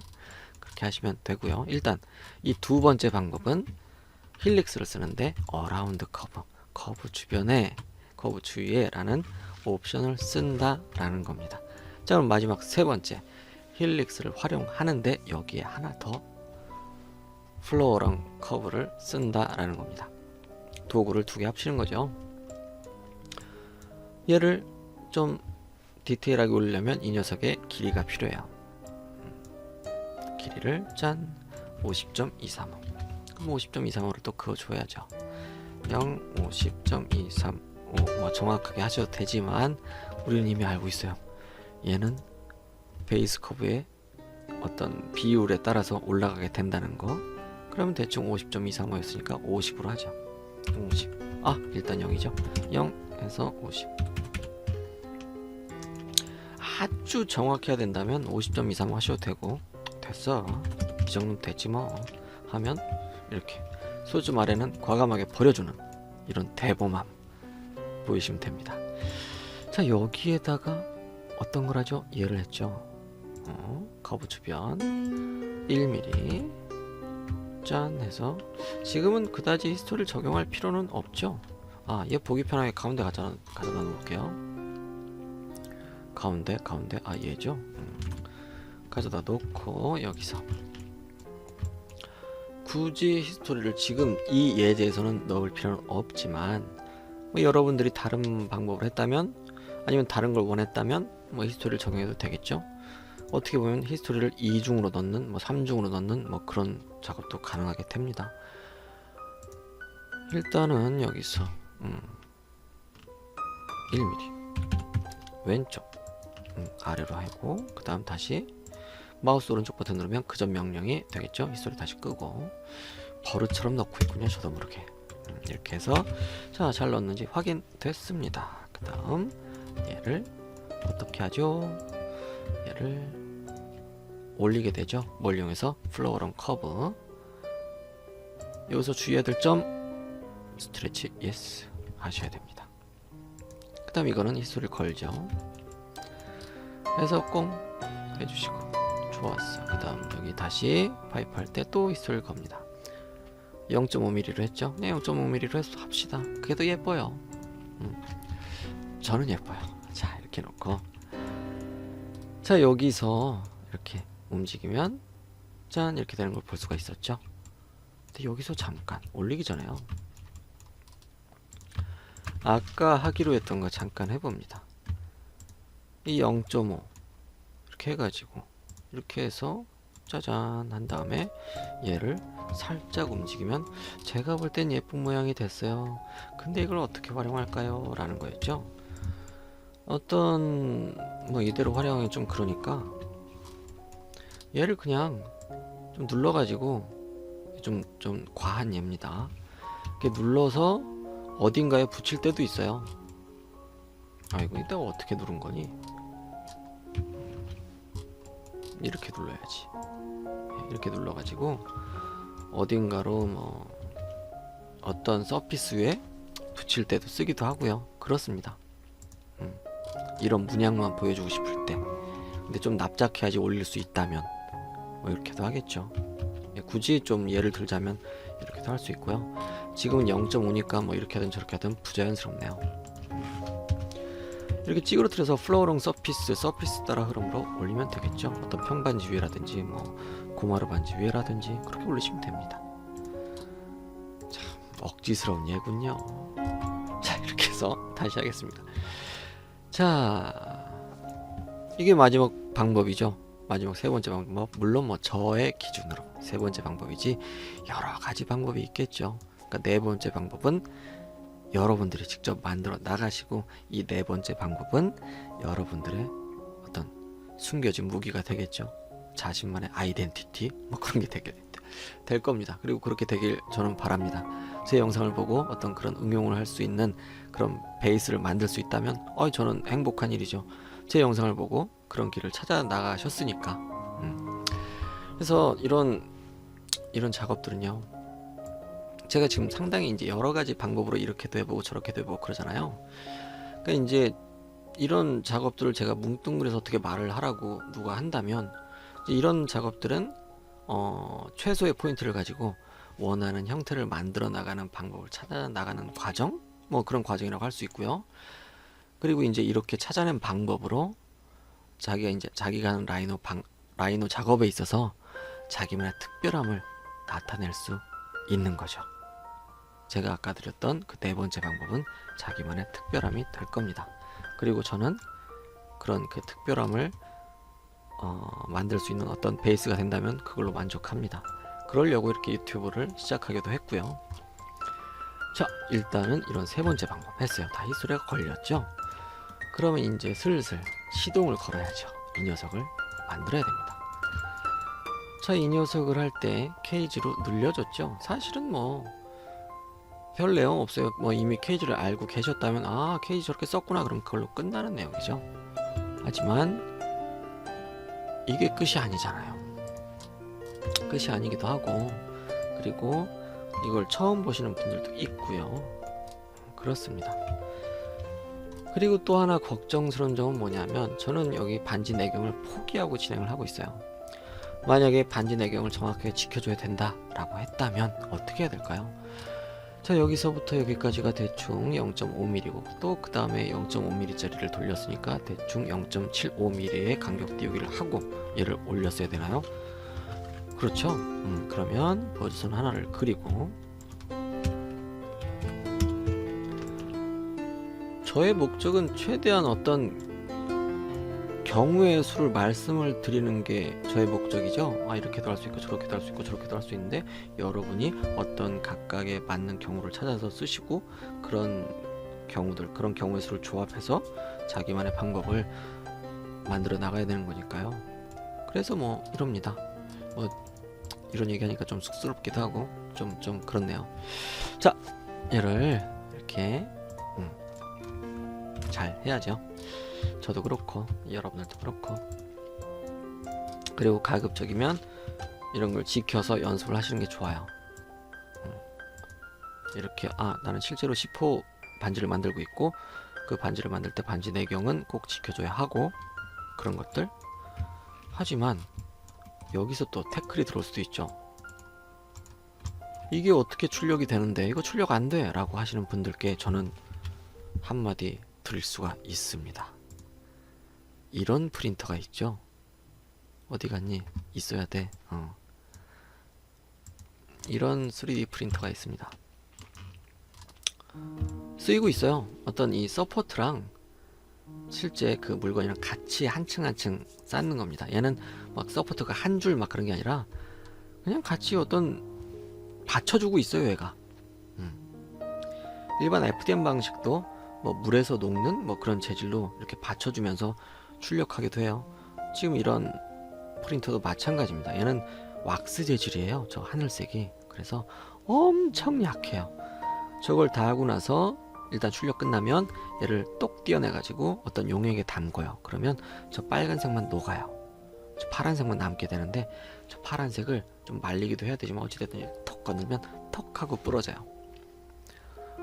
그렇게 하시면 되고요. 일단 이 두 번째 방법은 힐릭스를 쓰는데 어라운드 커브 주변에, 커브 주위에 라는 옵션을 쓴다 라는 겁니다. 자, 그럼 마지막 세 번째, 힐릭스를 활용하는데 여기에 하나 더 플로어랑 커브를 쓴다 라는 겁니다. 도구를 두 개 합치는 거죠. 얘를 좀 디테일하게 올리려면 이 녀석의 길이가 필요해요. 길이를 짠 50.235. 그럼 50.235로 또 그어줘야죠. 50.235 뭐 정확하게 하셔도 되지만 우리는 이미 알고 있어요. 얘는 베이스 커브의 어떤 비율에 따라서 올라가게 된다는 거. 그러면 대충 50.235였으니까 50으로 하죠. 50. 일단 0이죠. 0에서 50. 아주 정확히 해야 된다면 50.23 하셔도 되고, 됐어, 이 정도면 됐지 뭐 하면 이렇게 소좀 아래는 과감하게 버려주는 이런 대범함 보이시면 됩니다. 자, 여기에다가 어떤 걸 하죠? 얘를 했죠. 커브 주변 1mm 짠 해서, 지금은 그다지 히스토리를 적용할 필요는 없죠. 얘 보기 편하게 가운데 가져다 놓을게요. 가운데 얘죠. 가져다 놓고 여기서 굳이 히스토리를 지금 이 예제에서는 넣을 필요는 없지만, 뭐 여러분들이 다른 방법을 했다면, 아니면 다른 걸 원했다면 뭐 히스토리를 적용해도 되겠죠. 어떻게 보면 히스토리를 2중으로 넣는, 뭐 3중으로 넣는 뭐 그런 작업도 가능하게 됩니다. 일단은 여기서 1mm 왼쪽 아래로 하고, 그 다음 다시 마우스 오른쪽 버튼 누르면 그 점 명령이 되겠죠. 히스토리 다시 끄고 버릇처럼 넣고 있군요, 저도 모르게. 이렇게 해서 자, 잘 넣었는지 확인됐습니다. 그 다음 얘를 어떻게 하죠? 얘를 올리게 되죠. 뭘 이용해서? 플로어랑 커브. 여기서 주의해야 될 점, 스트레치 예스 하셔야 됩니다. 그 다음 이거는 히스토리를 걸죠. 해서 꽁 해주시고, 좋았어. 그 다음 여기 다시 파이프 할 때 또 히스토리를 겁니다. 0.5mm로 했죠. 네, 0.5mm로 해서 합시다. 그게 더 예뻐요. 저는 예뻐요. 자, 이렇게 놓고, 자, 여기서 이렇게 움직이면 짠 이렇게 되는 걸 볼 수가 있었죠. 근데 여기서 잠깐 올리기 전에요, 아까 하기로 했던 거 잠깐 해봅니다. 이 0.5 이렇게 해가지고 이렇게 해서 짜잔 한 다음에 얘를 살짝 움직이면 제가 볼 땐 예쁜 모양이 됐어요. 근데 이걸 어떻게 활용할까요? 라는 거였죠. 어떤 뭐 이대로 활용하기 좀 그러니까 얘를 그냥 좀 눌러가지고, 좀 과한 예입니다. 이렇게 눌러서 어딘가에 붙일 때도 있어요. 이거 이따가 어떻게 누른 거니? 이렇게 눌러야지. 이렇게 눌러가지고 어딘가로 뭐 어떤 서피스 위에 붙일 때도 쓰기도 하고요. 그렇습니다. 이런 문양만 보여주고 싶을 때, 근데 좀 납작해야지 올릴 수 있다면 뭐 이렇게도 하겠죠. 예, 굳이 좀 예를 들자면 이렇게도 할 수 있고요. 지금은 0.5니까 뭐 이렇게 하든 저렇게 하든 부자연스럽네요. 이렇게 찌그러뜨려서 플로어롱 서피스 따라 흐름으로 올리면 되겠죠. 어떤 평반지 위에라든지 뭐 고마루 반지 위에라든지 그렇게 올리시면 됩니다. 참 억지스러운 예군요. 자, 이렇게 해서 다시 하겠습니다. 자, 이게 마지막 방법이죠. 마지막 세 번째 방법. 물론 뭐 저의 기준으로 세 번째 방법이지 여러 가지 방법이 있겠죠. 그러니까 네 번째 방법은 여러분들이 직접 만들어 나가시고, 이 네 번째 방법은 여러분들의 어떤 숨겨진 무기가 되겠죠. 자신만의 아이덴티티 뭐 그런 게 될 겁니다. 그리고 그렇게 되길 저는 바랍니다. 제 영상을 보고 어떤 그런 응용을 할 수 있는 그런 베이스를 만들 수 있다면 저는 행복한 일이죠. 제 영상을 보고 그런 길을 찾아 나가셨으니까. 그래서 이런 작업들은요, 제가 지금 상당히 이제 여러 가지 방법으로 이렇게도 해보고 저렇게도 해보고 그러잖아요. 그러니까 이제 이런 작업들을 제가 뭉뚱그려서 어떻게 말을 하라고 누가 한다면, 이제 이런 작업들은 최소의 포인트를 가지고 원하는 형태를 만들어 나가는 방법을 찾아 나가는 과정, 뭐 그런 과정이라고 할 수 있고요. 그리고 이제 이렇게 찾아낸 방법으로 자기가 하는 라이노 작업에 있어서 자기만의 특별함을 나타낼 수 있는 거죠. 제가 아까 드렸던 그 네 번째 방법은 자기만의 특별함이 될 겁니다. 그리고 저는 그런 그 특별함을 만들 수 있는 어떤 베이스가 된다면 그걸로 만족합니다. 그러려고 이렇게 유튜브를 시작하기도 했고요. 자, 일단은 이런 세 번째 방법 했어요. 다 히스토리가 걸렸죠. 그러면 이제 슬슬 시동을 걸어야죠. 이 녀석을 만들어야 됩니다. 자, 이 녀석을 할 때 케이지로 늘려줬죠. 사실은 뭐 별 내용 없어요. 뭐 이미 케이지를 알고 계셨다면 케이지 저렇게 썼구나, 그럼 그걸로 끝나는 내용이죠. 하지만 이게 끝이 아니잖아요. 끝이 아니기도 하고, 그리고 이걸 처음 보시는 분들도 있고요. 그렇습니다. 그리고 또 하나 걱정스러운 점은 뭐냐면, 저는 여기 반지 내경을 포기하고 진행을 하고 있어요. 만약에 반지 내경을 정확하게 지켜줘야 된다라고 했다면 어떻게 해야 될까요? 자, 여기서부터 여기까지가 대충 0.5mm고, 또 그 다음에 0.5mm 짜리를 돌렸으니까 대충 0.75mm의 간격 띄우기를 하고 얘를 올렸어야 되나요? 그렇죠? 그러면 버즈선 하나를 그리고, 저의 목적은 최대한 어떤 경우의 수를 말씀을 드리는 게 저의 목적이죠. 이렇게도 할 수 있고 저렇게도 할 수 있고 저렇게도 할 수 있는데, 여러분이 어떤 각각에 맞는 경우를 찾아서 쓰시고, 그런 경우의 수를 조합해서 자기만의 방법을 만들어 나가야 되는 거니까요. 그래서 뭐 이럽니다. 뭐 이런 얘기하니까 좀 쑥스럽기도 하고 좀 그렇네요. 자, 얘를 이렇게 잘 해야죠. 저도 그렇고 여러분들도 그렇고. 그리고 가급적이면 이런 걸 지켜서 연습을 하시는 게 좋아요. 이렇게 나는 실제로 10호 반지를 만들고 있고, 그 반지를 만들 때 반지 내경은 꼭 지켜줘야 하고, 그런 것들. 하지만 여기서 또 태클이 들어올 수도 있죠. 이게 어떻게 출력이 되는데, 이거 출력 안 돼 라고 하시는 분들께 저는 한마디 드릴 수가 있습니다. 이런 프린터가 있죠. 어디 갔니? 있어야 돼. 이런 3D 프린터가 있습니다. 쓰이고 있어요. 어떤 이 서포트랑 실제 그 물건이랑 같이 한 층 한 층 쌓는 겁니다. 얘는 막 서포트가 한 줄 막 그런 게 아니라 그냥 같이 어떤 받쳐주고 있어요, 얘가. 일반 FDM 방식도 뭐 물에서 녹는 뭐 그런 재질로 이렇게 받쳐주면서 출력하기도 해요. 지금 이런 프린터도 마찬가지입니다. 얘는 왁스 재질이에요. 저 하늘색이. 그래서 엄청 약해요. 저걸 다 하고 나서 일단 출력 끝나면 얘를 똑 떼어내 가지고 어떤 용액에 담궈요. 그러면 저 빨간색만 녹아요. 저 파란색만 남게 되는데, 저 파란색을 좀 말리기도 해야 되지만 어찌됐든 턱 건들면 턱 하고 부러져요.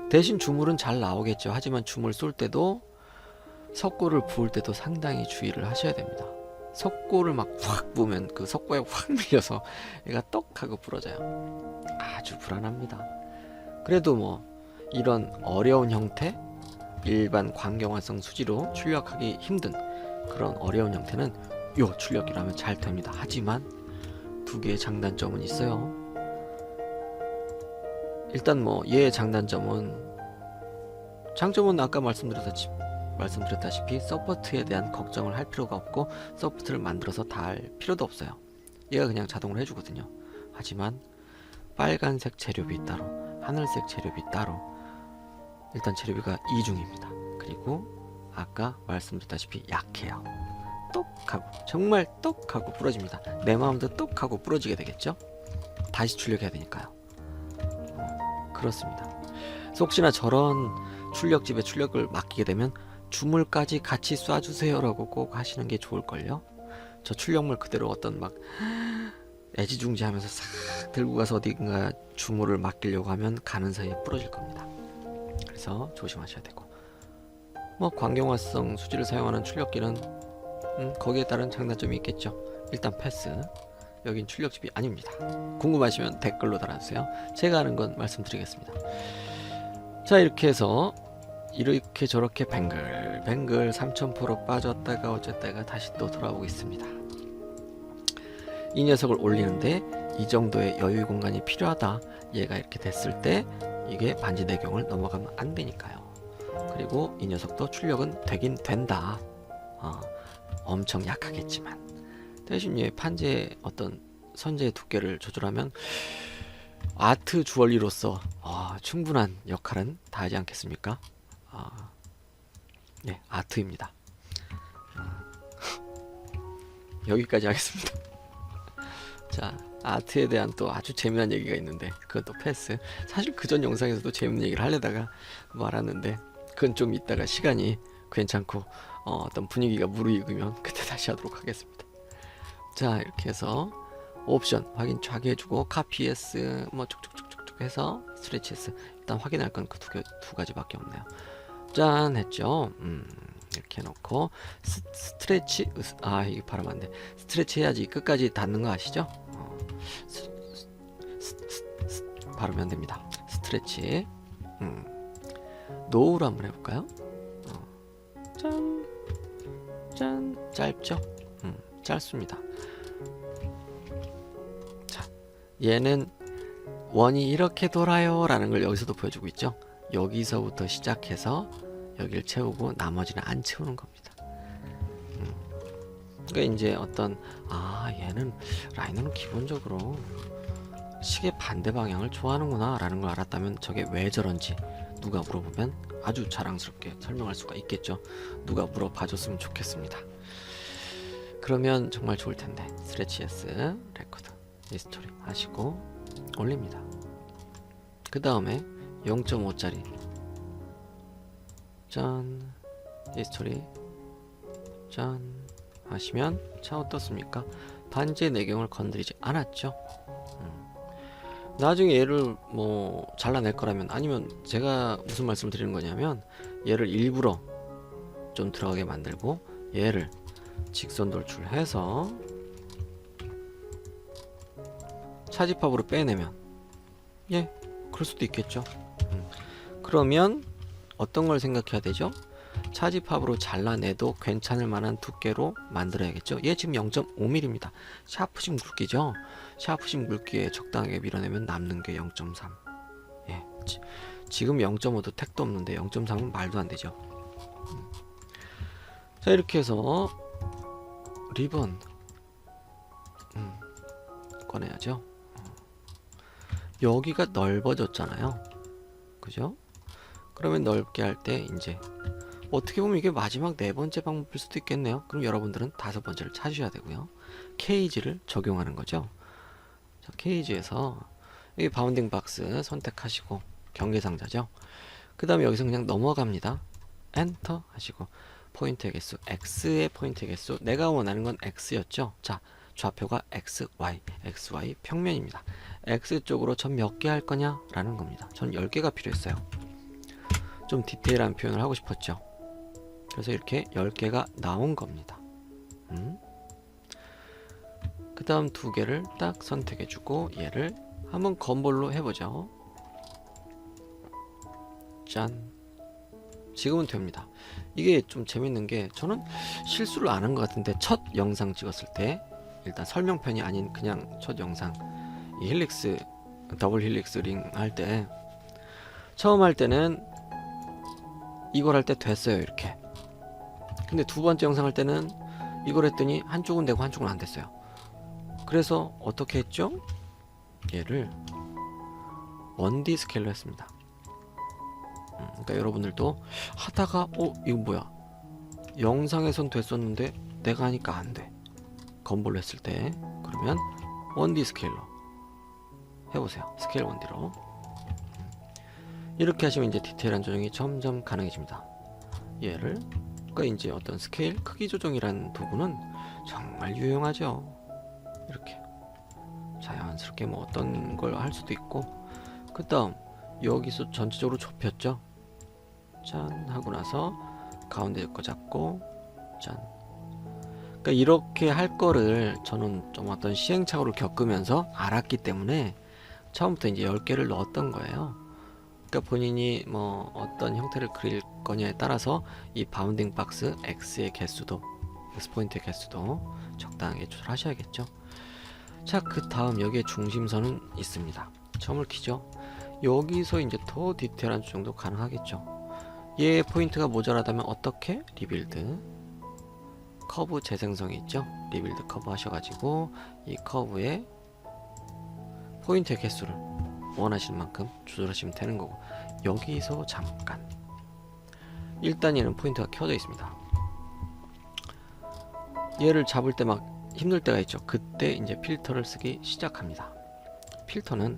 대신 주물은 잘 나오겠죠. 하지만 주물 쏠 때도 석고를 부을 때도 상당히 주의를 하셔야 됩니다. 석고를 막 확 부으면 그 석고에 확 밀려서 얘가 떡하고 부러져요. 아주 불안합니다. 그래도 뭐 이런 어려운 형태, 일반 광경화성 수지로 출력하기 힘든 그런 어려운 형태는 요 출력기라면 잘 됩니다. 하지만 두 개의 장단점은 있어요. 일단 뭐 얘의 장점은 아까 말씀드렸다시피 서포트에 대한 걱정을 할 필요가 없고 서포트를 만들어서 다 할 필요도 없어요. 얘가 그냥 자동으로 해주거든요. 하지만 빨간색 재료비 따로, 하늘색 재료비 따로, 일단 재료비가 이중입니다. 그리고 아까 말씀드렸다시피 약해요. 똑하고, 정말 똑하고 부러집니다. 내 마음도 똑하고 부러지게 되겠죠? 다시 출력해야 되니까요. 그렇습니다. 혹시나 저런 출력집에 출력을 맡기게 되면 주물까지 같이 쏴주세요 라고 꼭 하시는 게 좋을걸요. 저 출력물 그대로 어떤 막 애지중지 하면서 싹 들고 가서 어딘가 주물을 맡기려고 하면 가는 사이에 부러질 겁니다. 그래서 조심하셔야 되고, 뭐 광경화성 수지를 사용하는 출력기는 거기에 따른 장단점이 있겠죠. 일단 패스, 여긴 출력집이 아닙니다. 궁금하시면 댓글로 달아주세요. 제가 아는 건 말씀드리겠습니다. 자, 이렇게 해서 이렇게 저렇게 뱅글뱅글 3000% 빠졌다가 어쨌다가 다시 또 돌아오고 있습니다. 이 녀석을 올리는데 이 정도의 여유 공간이 필요하다, 얘가 이렇게 됐을 때 이게 반지 내경을 넘어가면 안 되니까요. 그리고 이 녀석도 출력은 되긴 된다. 엄청 약하겠지만 대신 얘 판재의 어떤 선재의 두께를 조절하면 아트 주얼리로서 충분한 역할은 다 하지 않겠습니까? 네, 아트입니다. 여기까지 하겠습니다. 자, 아트에 대한 또 아주 재미난 얘기가 있는데 그건 또 패스. 사실 그전 영상에서도 재밌는 얘기를 하려다가 말았는데 그건 좀 이따가 시간이 괜찮고 어떤 분위기가 무르익으면 그때 다시 하도록 하겠습니다. 자, 이렇게 해서 옵션 확인 쫙 해주고 카피 S 뭐 쭉쭉쭉쭉 해서 스트레치 S, 일단 확인할 건 그 두 가지밖에 없네요. 짠 했죠. 이렇게 해놓고 스트레치, 이게 발음 안 돼. 스트레치 해야지 끝까지 닿는 거 아시죠? 발음이 안 됩니다. 스트레치. 노우로 한번 해볼까요? 짠, 짧죠? 짧습니다. 자, 얘는 원이 이렇게 돌아요 라는 걸 여기서도 보여주고 있죠. 여기서부터 시작해서 여기를 채우고 나머지는 안 채우는 겁니다. 그러니까 이제 어떤 얘는 라이너는 기본적으로 시계 반대 방향을 좋아하는구나 라는 걸 알았다면 저게 왜 저런지 누가 물어보면 아주 자랑스럽게 설명할 수가 있겠죠. 누가 물어봐 줬으면 좋겠습니다. 그러면 정말 좋을 텐데. 스트레치 S 레코드 히스토리 하시고 올립니다. 그 다음에 0.5짜리 짠 히스토리 짠 하시면 자, 어떻습니까? 반지의 내경을 건드리지 않았죠. 나중에 얘를 뭐 잘라낼 거라면, 아니면 제가 무슨 말씀을 드리는 거냐면 얘를 일부러 좀 들어가게 만들고 얘를 직선 돌출해서 차집합으로 빼내면, 그럴 수도 있겠죠. 그러면 어떤 걸 생각해야 되죠? 차집합으로 잘라내도 괜찮을 만한 두께로 만들어야겠죠. 얘 지금 0.5mm입니다. 샤프식 굵기죠. 샤프식 굵기에 적당하게 밀어내면 남는 게 0.3. 지금 0.5도 택도 없는데 0.3은 말도 안 되죠. 자, 이렇게 해서 리본 꺼내야죠. 여기가 넓어졌잖아요. 그죠? 그러면 넓게 할 때 이제 어떻게 보면 이게 마지막 네 번째 방법일 수도 있겠네요. 그럼 여러분들은 다섯 번째를 찾으셔야 되고요. 케이지를 적용하는 거죠. 자, 케이지에서 여기 바운딩 박스 선택하시고 경계상자죠. 그 다음에 여기서 그냥 넘어갑니다. 엔터 하시고 포인트의 개수, X의 포인트의 개수, 내가 원하는 건 X였죠. 자, 좌표가 XY, XY 평면입니다. X 쪽으로 전 몇 개 할 거냐 라는 겁니다. 전 10개가 필요했어요. 좀 디테일한 표현을 하고 싶었죠. 그래서 이렇게 10개가 나온 겁니다. 그 다음 2개를 딱 선택해 주고 얘를 한번 건볼로 해보죠. 짠. 지금은 됩니다. 이게 좀 재밌는 게 저는 실수를 안 한 것 같은데 첫 영상 찍었을 때 일단 설명편이 아닌 그냥 첫 영상 이 힐릭스 더블 힐릭스 링 할 때 처음 할 때는 이걸 할 때 됐어요 이렇게. 근데 두 번째 영상 할 때는 이걸 했더니 한쪽은 되고 한쪽은 안 됐어요. 그래서 어떻게 했죠? 얘를 1D 스케일로 했습니다. 그러니까 여러분들도 하다가 이거 뭐야 영상에선 됐었는데 내가 하니까 안 돼. 건볼로 했을 때 그러면 1D 스케일로 해보세요. 스케일 1D로 이렇게 하시면 이제 디테일한 조정이 점점 가능해집니다. 얘를 그러니까 이제 어떤 스케일 크기 조정이라는 도구는 정말 유용하죠. 이렇게 자연스럽게 뭐 어떤 걸 할 수도 있고 그 다음 여기서 전체적으로 좁혔죠. 짠 하고 나서 가운데 거 잡고 짠. 그러니까 이렇게 할 거를 저는 좀 어떤 시행착오를 겪으면서 알았기 때문에 처음부터 이제 10개를 넣었던 거예요. 그러니까 본인이 뭐 어떤 형태를 그릴 거냐에 따라서 이 바운딩 박스 X의 개수도 X 포인트의 개수도 적당하게 조절하셔야겠죠. 자, 그 다음 여기에 중심선은 있습니다. 점을 키죠. 여기서 이제 더 디테일한 조정도 가능하겠죠. 얘 포인트가 모자라다면 어떻게? 리빌드 커브 재생성이 있죠. 리빌드 커브 하셔가지고 이 커브의 포인트의 개수를 원하시는 만큼 조절하시면 되는 거고 여기서 잠깐 일단 얘는 포인트가 켜져 있습니다. 얘를 잡을 때 막 힘들 때가 있죠. 그때 이제 필터를 쓰기 시작합니다. 필터는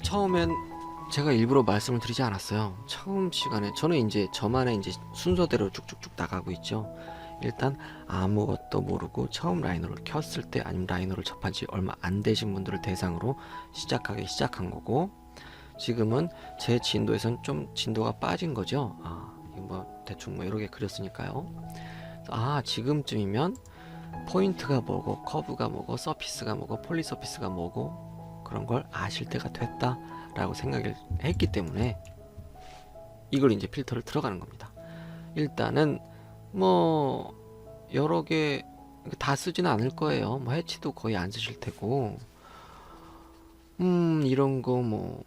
처음엔 제가 일부러 말씀을 드리지 않았어요. 처음 시간에 저는 이제 저만의 이제 순서대로 쭉쭉쭉 나가고 있죠. 일단 아무것도 모르고 처음 라이너를 켰을 때 아니면 라이너를 접한 지 얼마 안 되신 분들을 대상으로 시작하기 시작한 거고 지금은 제 진도에선 좀 진도가 빠진 거죠. 이거 뭐 대충 뭐 이렇게 그렸으니까요. 지금쯤이면 포인트가 뭐고 커브가 뭐고 서피스가 뭐고 폴리서피스가 뭐고 그런 걸 아실 때가 됐다 라고 생각을 했기 때문에 이걸 이제 필터를 들어가는 겁니다. 일단은 뭐 여러 개 다 쓰지는 않을 거예요. 뭐 해치도 거의 안 쓰실 테고 이런 거 뭐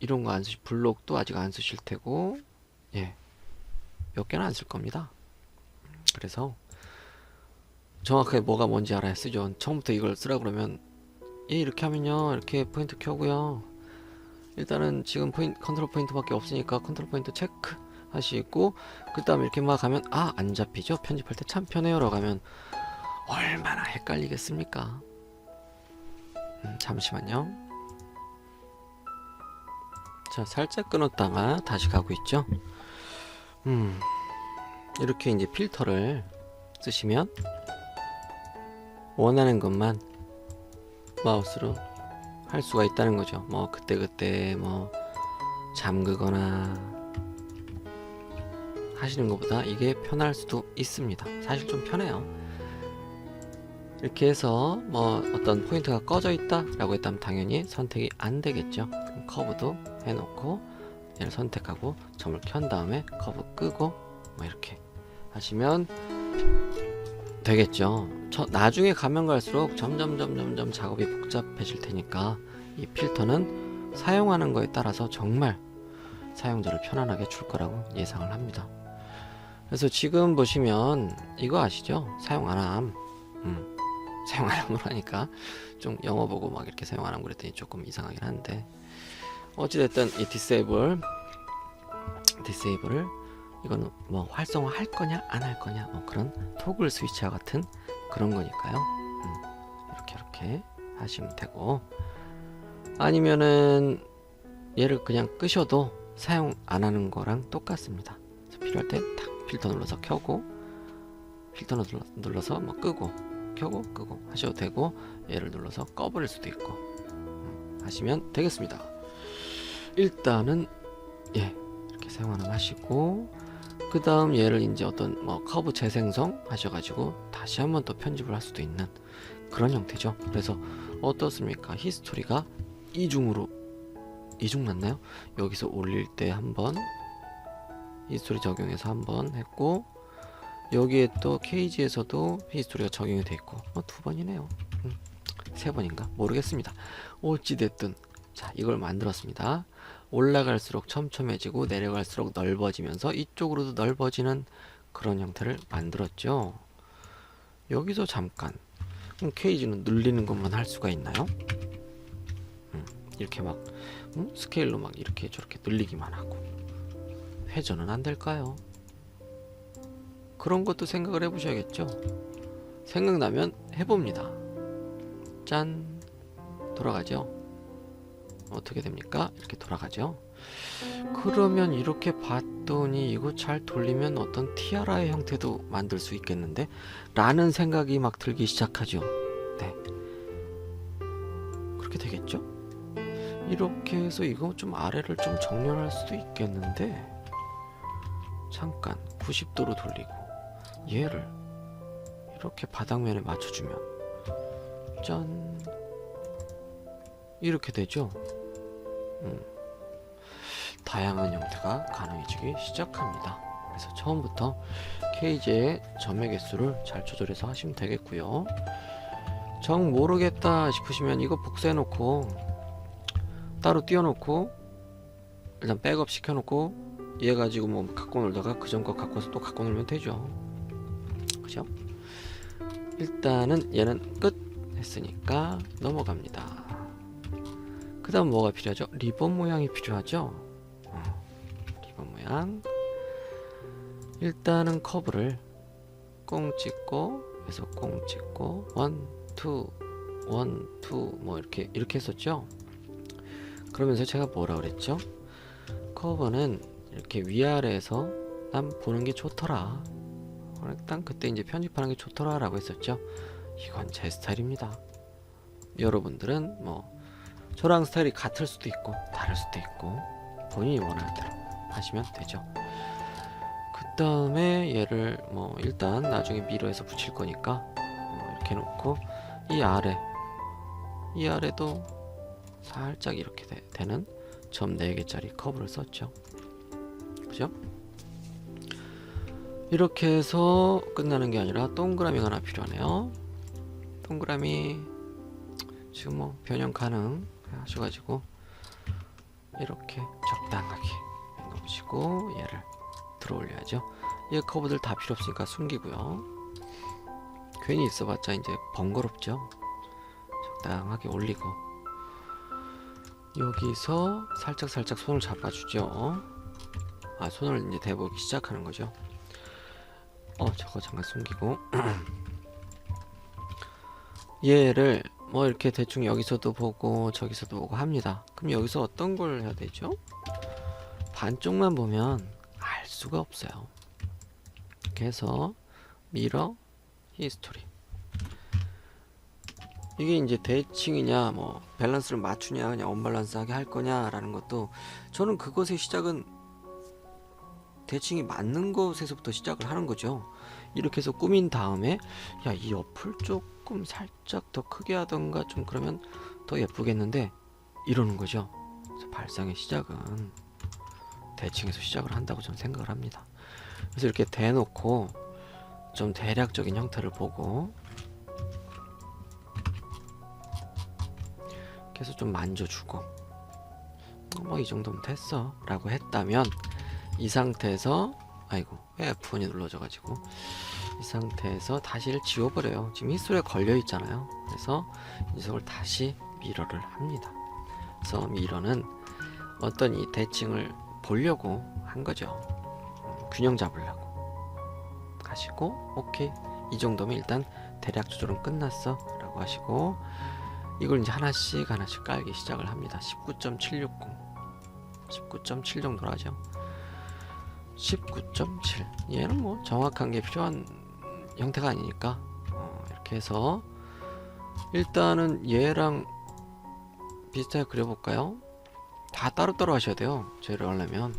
이런 거 안 쓰실 블록도 아직 안 쓰실 테고 몇 개는 안 쓸 겁니다. 그래서 정확하게 뭐가 뭔지 알아야 쓰죠. 처음부터 이걸 쓰라 그러면 이렇게 하면요 이렇게 포인트 켜고요 일단은 지금 컨트롤 포인트밖에 없으니까 컨트롤 포인트 체크 하시고 그 다음에 이렇게 막 하면 안 잡히죠. 편집할 때 참 편해요 라고 하면 얼마나 헷갈리겠습니까. 잠시만요. 자, 살짝 끊었다가 다시 가고 있죠. 이렇게 이제 필터를 쓰시면 원하는 것만 마우스로 할 수가 있다는 거죠. 뭐 그때그때 뭐 잠그거나 하시는 것보다 이게 편할 수도 있습니다. 사실 좀 편해요. 이렇게 해서 뭐 어떤 포인트가 꺼져 있다 라고 했다면 당연히 선택이 안 되겠죠. 그럼 커브도 해놓고 얘를 선택하고 점을 켠 다음에 커브 끄고 뭐 이렇게 하시면 되겠죠. 나중에 가면 갈수록 점점 작업이 복잡해질 테니까 이 필터는 사용하는 거에 따라서 정말 사용자를 편안하게 줄 거라고 예상을 합니다. 그래서 지금 보시면 이거 아시죠? 사용 안함. 사용 안함으로 하니까 좀 영어 보고 막 이렇게 사용 안함 그랬더니 조금 이상하긴 한데 어찌됐든 이 디세이블을 이거는 뭐 활성화 할 거냐 안 할 거냐 뭐 그런 토글 스위치와 같은 그런 거니까요. 이렇게 하시면 되고 아니면은 얘를 그냥 끄셔도 사용 안 하는 거랑 똑같습니다. 그래서 필요할 때 탁 필터 눌러서 켜고 필터 눌러서 뭐 끄고 켜고 끄고 하셔도 되고 얘를 눌러서 꺼버릴 수도 있고 하시면 되겠습니다. 일단은 이렇게 사용하는 하시고, 그 다음 얘를 이제 어떤 뭐 커브 재생성 하셔가지고 다시 한번 또 편집을 할 수도 있는 그런 형태죠. 그래서 어떻습니까? 히스토리가 이중 맞나요? 여기서 올릴 때 한번 히스토리 적용해서 한번 했고, 여기에 또 케이지에서도 히스토리가 적용이 돼 있고, 두 번이네요. 세 번인가 모르겠습니다. 어찌됐든 자, 이걸 만들었습니다. 올라갈수록 촘촘해지고 내려갈수록 넓어지면서 이쪽으로도 넓어지는 그런 형태를 만들었죠. 여기서 잠깐, 그럼 케이지는 늘리는 것만 할 수가 있나요? 이렇게 막 스케일로 막 이렇게 저렇게 늘리기만 하고 회전은 안 될까요? 그런 것도 생각을 해보셔야겠죠. 생각나면 해봅니다. 짠, 돌아가죠. 어떻게 됩니까? 이렇게 돌아가죠. 그러면 이렇게 봤더니 이거 잘 돌리면 어떤 티아라의 형태도 만들 수 있겠는데? 라는 생각이 막 들기 시작하죠. 네, 그렇게 되겠죠? 이렇게 해서 이거 좀 아래를 좀 정렬할 수도 있겠는데, 잠깐 90도로 돌리고 얘를 이렇게 바닥면에 맞춰주면 짠, 이렇게 되죠. 다양한 형태가 가능해지기 시작합니다. 그래서 처음부터 케이지의 점의 개수를 잘 조절해서 하시면 되겠고요. 정 모르겠다 싶으시면 이거 복사해 놓고 따로 띄워 놓고 일단 백업 시켜 놓고 얘 가지고 뭐 갖고 놀다가 그 전 거 갖고 와서 또 갖고 놀면 되죠. 그죠? 일단은 얘는 끝 했으니까 넘어갑니다. 그 다음 뭐가 필요하죠? 리본 모양이 필요하죠. 리본 모양. 일단은 커브를 꽁 찍고 해서 꽁 찍고 1, 2 뭐 이렇게 했었죠. 그러면서 제가 뭐라 그랬죠? 커브는 이렇게 위아래에서 난 보는 게 좋더라. 일단 그때 이제 편집하는 게 좋더라 라고 했었죠. 이건 제 스타일입니다. 여러분들은 뭐 저랑 스타일이 같을 수도 있고 다를 수도 있고 본인이 원하는 대로 하시면 되죠. 그 다음에 얘를 뭐 일단 나중에 미러에서 붙일 거니까 이렇게 놓고 이 아래도 살짝 이렇게 되는 점 4개짜리 커브를 썼죠. 그죠? 이렇게 해서 끝나는 게 아니라 동그라미가 하나 필요하네요. 동그라미 지금 뭐 변형 가능 하셔가지고 이렇게 적당하게 놓으시고 얘를 들어 올려야죠. 얘 커브들 다 필요 없으니까 숨기고요. 괜히 있어봤자 이제 번거롭죠. 적당하게 올리고 여기서 살짝 손을 잡아주죠. 손을 이제 대보기 시작하는 거죠. 저거 잠깐 숨기고 얘를 뭐 이렇게 대충 여기서도 보고 저기서도 보고 합니다. 그럼 여기서 어떤 걸 해야 되죠? 반쪽만 보면 알 수가 없어요. 이렇게 해서 미러 히스토리, 이게 이제 대칭이냐 뭐 밸런스를 맞추냐 그냥 언밸런스하게 할 거냐 라는 것도, 저는 그것의 시작은 대칭이 맞는 곳에서부터 시작을 하는 거죠. 이렇게 해서 꾸민 다음에 야, 이 옆을 조금 살짝 더 크게 하던가 좀 그러면 더 예쁘겠는데 이러는 거죠. 그래서 발상의 시작은 대칭에서 시작을 한다고 저는 생각을 합니다. 그래서 이렇게 대놓고 좀 대략적인 형태를 보고 계속 좀 만져주고 뭐 이 정도면 됐어 라고 했다면, 이 상태에서 아이고 왜 F1이 눌러져 가지고 이 상태에서 다시를 지워버려요. 지금 히스토리가 걸려 있잖아요. 그래서 이 녀석을 다시 미러를 합니다. 그래서 미러는 어떤 이 대칭을 보려고 한 거죠. 균형 잡으려고 하시고, 오케이 이 정도면 일단 대략 조절은 끝났어 라고 하시고, 이걸 이제 하나씩 깔기 시작을 합니다. 19.760 19.7 정도로 하죠. 19.7 얘는 뭐 정확한 게 필요한 형태가 아니니까 이렇게 해서 일단은 얘랑 비슷하게 그려볼까요? 다 따로따로 하셔야 돼요. 쟤를 하려면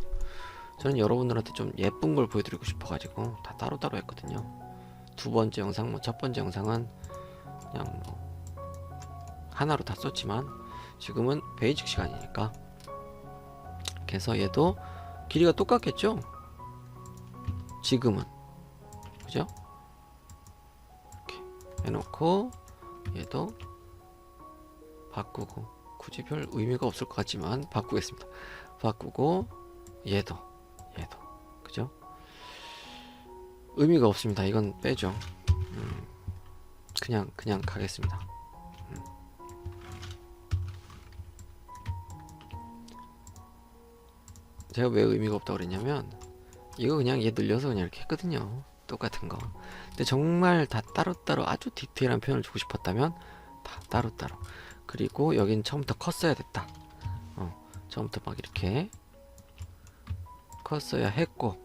저는 여러분들한테 좀 예쁜 걸 보여드리고 싶어가지고 다 따로따로 했거든요. 두 번째 영상, 뭐 첫 번째 영상은 그냥 뭐 하나로 다 썼지만 지금은 베이직 시간이니까, 그래서 얘도 길이가 똑같겠죠? 지금은, 그죠? 이렇게 해놓고 얘도 바꾸고, 굳이 별 의미가 없을 것 같지만 바꾸겠습니다. 바꾸고 얘도 그죠? 의미가 없습니다. 이건 빼죠. 그냥 가겠습니다. 제가 왜 의미가 없다고 그랬냐면, 이거 그냥 얘 늘려서 그냥 이렇게 했거든요. 똑같은 거. 근데 정말 다 따로따로 아주 디테일한 표현을 주고 싶었다면 다 따로따로. 그리고 여긴 처음부터 컸어야 됐다. 처음부터 막 이렇게 컸어야 했고,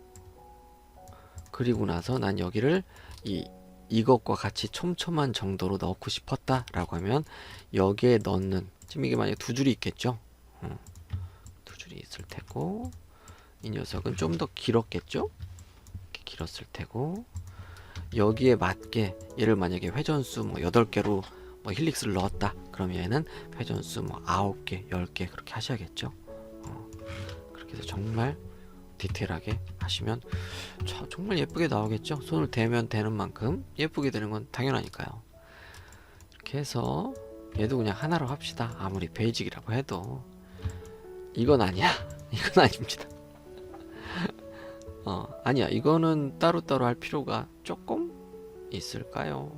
그리고 나서 난 여기를 이것과 같이 촘촘한 정도로 넣고 싶었다 라고 하면 여기에 넣는, 지금 이게 만약에 두 줄이 있겠죠. 두 줄이 있을 테고, 이 녀석은 좀 더 길었겠죠. 이렇게 길었을 테고, 여기에 맞게 얘를 만약에 회전수 뭐 8개로 뭐 힐릭스를 넣었다 그러면 얘는 회전수 뭐 9개 10개 그렇게 하셔야겠죠. 그렇게 해서 정말 디테일하게 하시면 정말 예쁘게 나오겠죠. 손을 대면 되는 만큼 예쁘게 되는 건 당연하니까요. 이렇게 해서 얘도 그냥 하나로 합시다. 아무리 베이직이라고 해도 이건 아니야. 이건 아닙니다. 아니야, 이거는 따로따로 할 필요가 조금 있을까요?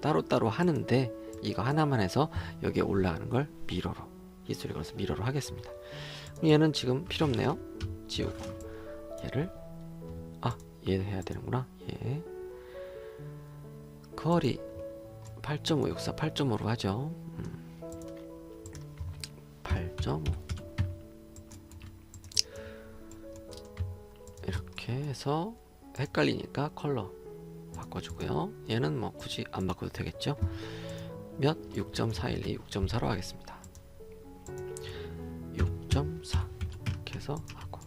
따로따로 하는데 이거 하나만 해서 여기에 올라가는 걸 미러로, 히스토리 걸어서 미러로 하겠습니다. 얘는 지금 필요 없네요. 지우고 얘를, 얘 해야 되는구나. 얘 거리 8.564 8.5로 하죠. 8.5 이렇게 해서 헷갈리니까 컬러 바꿔주고요. 얘는 뭐 굳이 안 바꿔도 되겠죠. 몇? 6.412 6.4로 하겠습니다. 6.4 이렇게 해서 하고,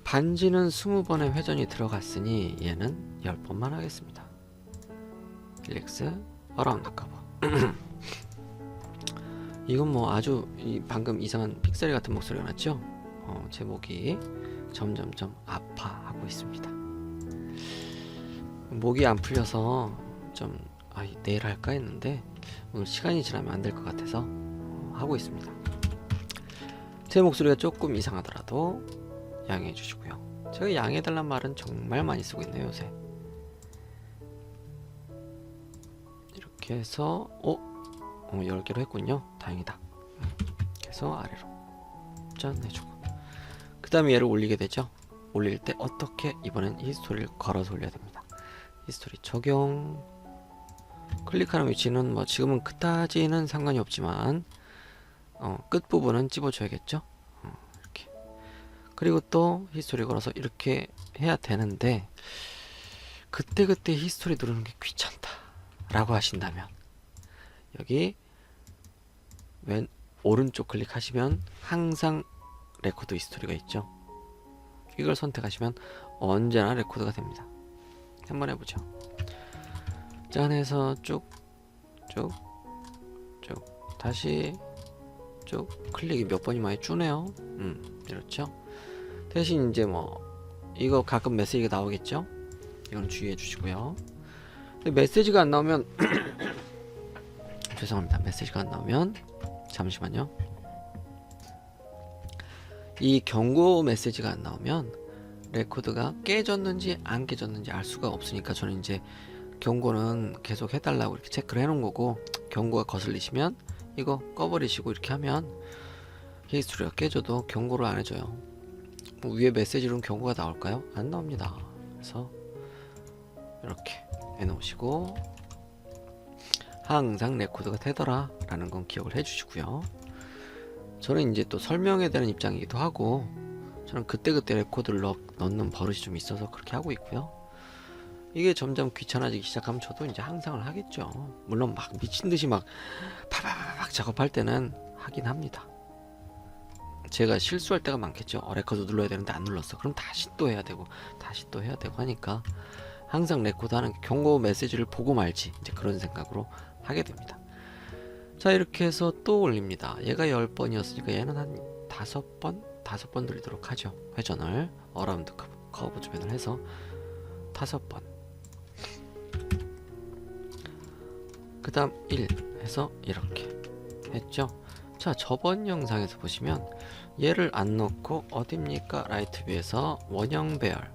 반지는 20번의 회전이 들어갔으니 얘는 10번만 하겠습니다. 릴렉스 어라운드 커버. 이건 뭐 아주 방금 이상한 픽셀 같은 목소리가 났죠. 제 목이 점점점 아파하고 있습니다. 목이 안 풀려서 좀 내일 할까 했는데 오늘 시간이 지나면 안 될 것 같아서 하고 있습니다. 제 목소리가 조금 이상하더라도 양해해 주시고요. 제가 양해해 달란 말은 정말 많이 쓰고 있네요 요새. 이렇게 해서 10개로 했군요. 다행이다. 그래서 아래로 짠 해주고, 그 다음에 얘를 올리게 되죠. 올릴 때 어떻게, 이번엔 히스토리를 걸어서 올려야 됩니다. 히스토리 적용, 클릭하는 위치는 뭐 지금은 그다지는 상관이 없지만 끝부분은 집어줘야겠죠. 이렇게. 그리고 또 히스토리 걸어서 이렇게 해야 되는데, 그때그때 히스토리 누르는 게 귀찮다 라고 하신다면 여기 오른쪽 클릭하시면 항상 레코드 히스토리가 있죠. 이걸 선택하시면 언제나 레코드가 됩니다. 한번 해보죠. 짠 해서 쭉 다시 쭉, 클릭이 몇 번이 많이 주네요. 이렇죠. 대신 이제 뭐 이거 가끔 메시지가 나오겠죠. 이건 주의해 주시고요. 근데 메시지가 안 나오면 죄송합니다. 메시지가 안 나오면 잠시만요. 이 경고 메시지가 안 나오면 레코드가 깨졌는지 안 깨졌는지 알 수가 없으니까 저는 이제 경고는 계속 해달라고 이렇게 체크를 해놓은 거고, 경고가 거슬리시면 이거 꺼버리시고 이렇게 하면 히스토리가 깨져도 경고를 안 해줘요. 뭐 위에 메시지로는 경고가 나올까요? 안 나옵니다. 그래서 이렇게 해놓으시고 항상 레코드가 되더라 라는 건 기억을 해주시고요. 저는 이제 또 설명해야 되는 입장이기도 하고, 저는 그때그때 레코드를 넣는 버릇이 좀 있어서 그렇게 하고 있고요. 이게 점점 귀찮아지기 시작하면 저도 이제 항상을 하겠죠. 물론 막 미친듯이 막 파파팍 작업할 때는 하긴 합니다. 제가 실수할 때가 많겠죠. 레코드 눌러야 되는데 안 눌렀어. 그럼 다시 또 해야 되고 다시 또 해야 되고 하니까 항상 레코드 하는 경고 메시지를 보고 말지, 이제 그런 생각으로 하게 됩니다. 자, 이렇게 해서 또 올립니다. 얘가 10번이었으니까 얘는 한 5번 돌리도록 하죠. 회전을 어라운드 커브 주변을 해서 5번. 그 다음 1 해서 이렇게 했죠. 자, 저번 영상에서 보시면 얘를 안 넣고 어딥니까? 라이트 뷰에서 원형 배열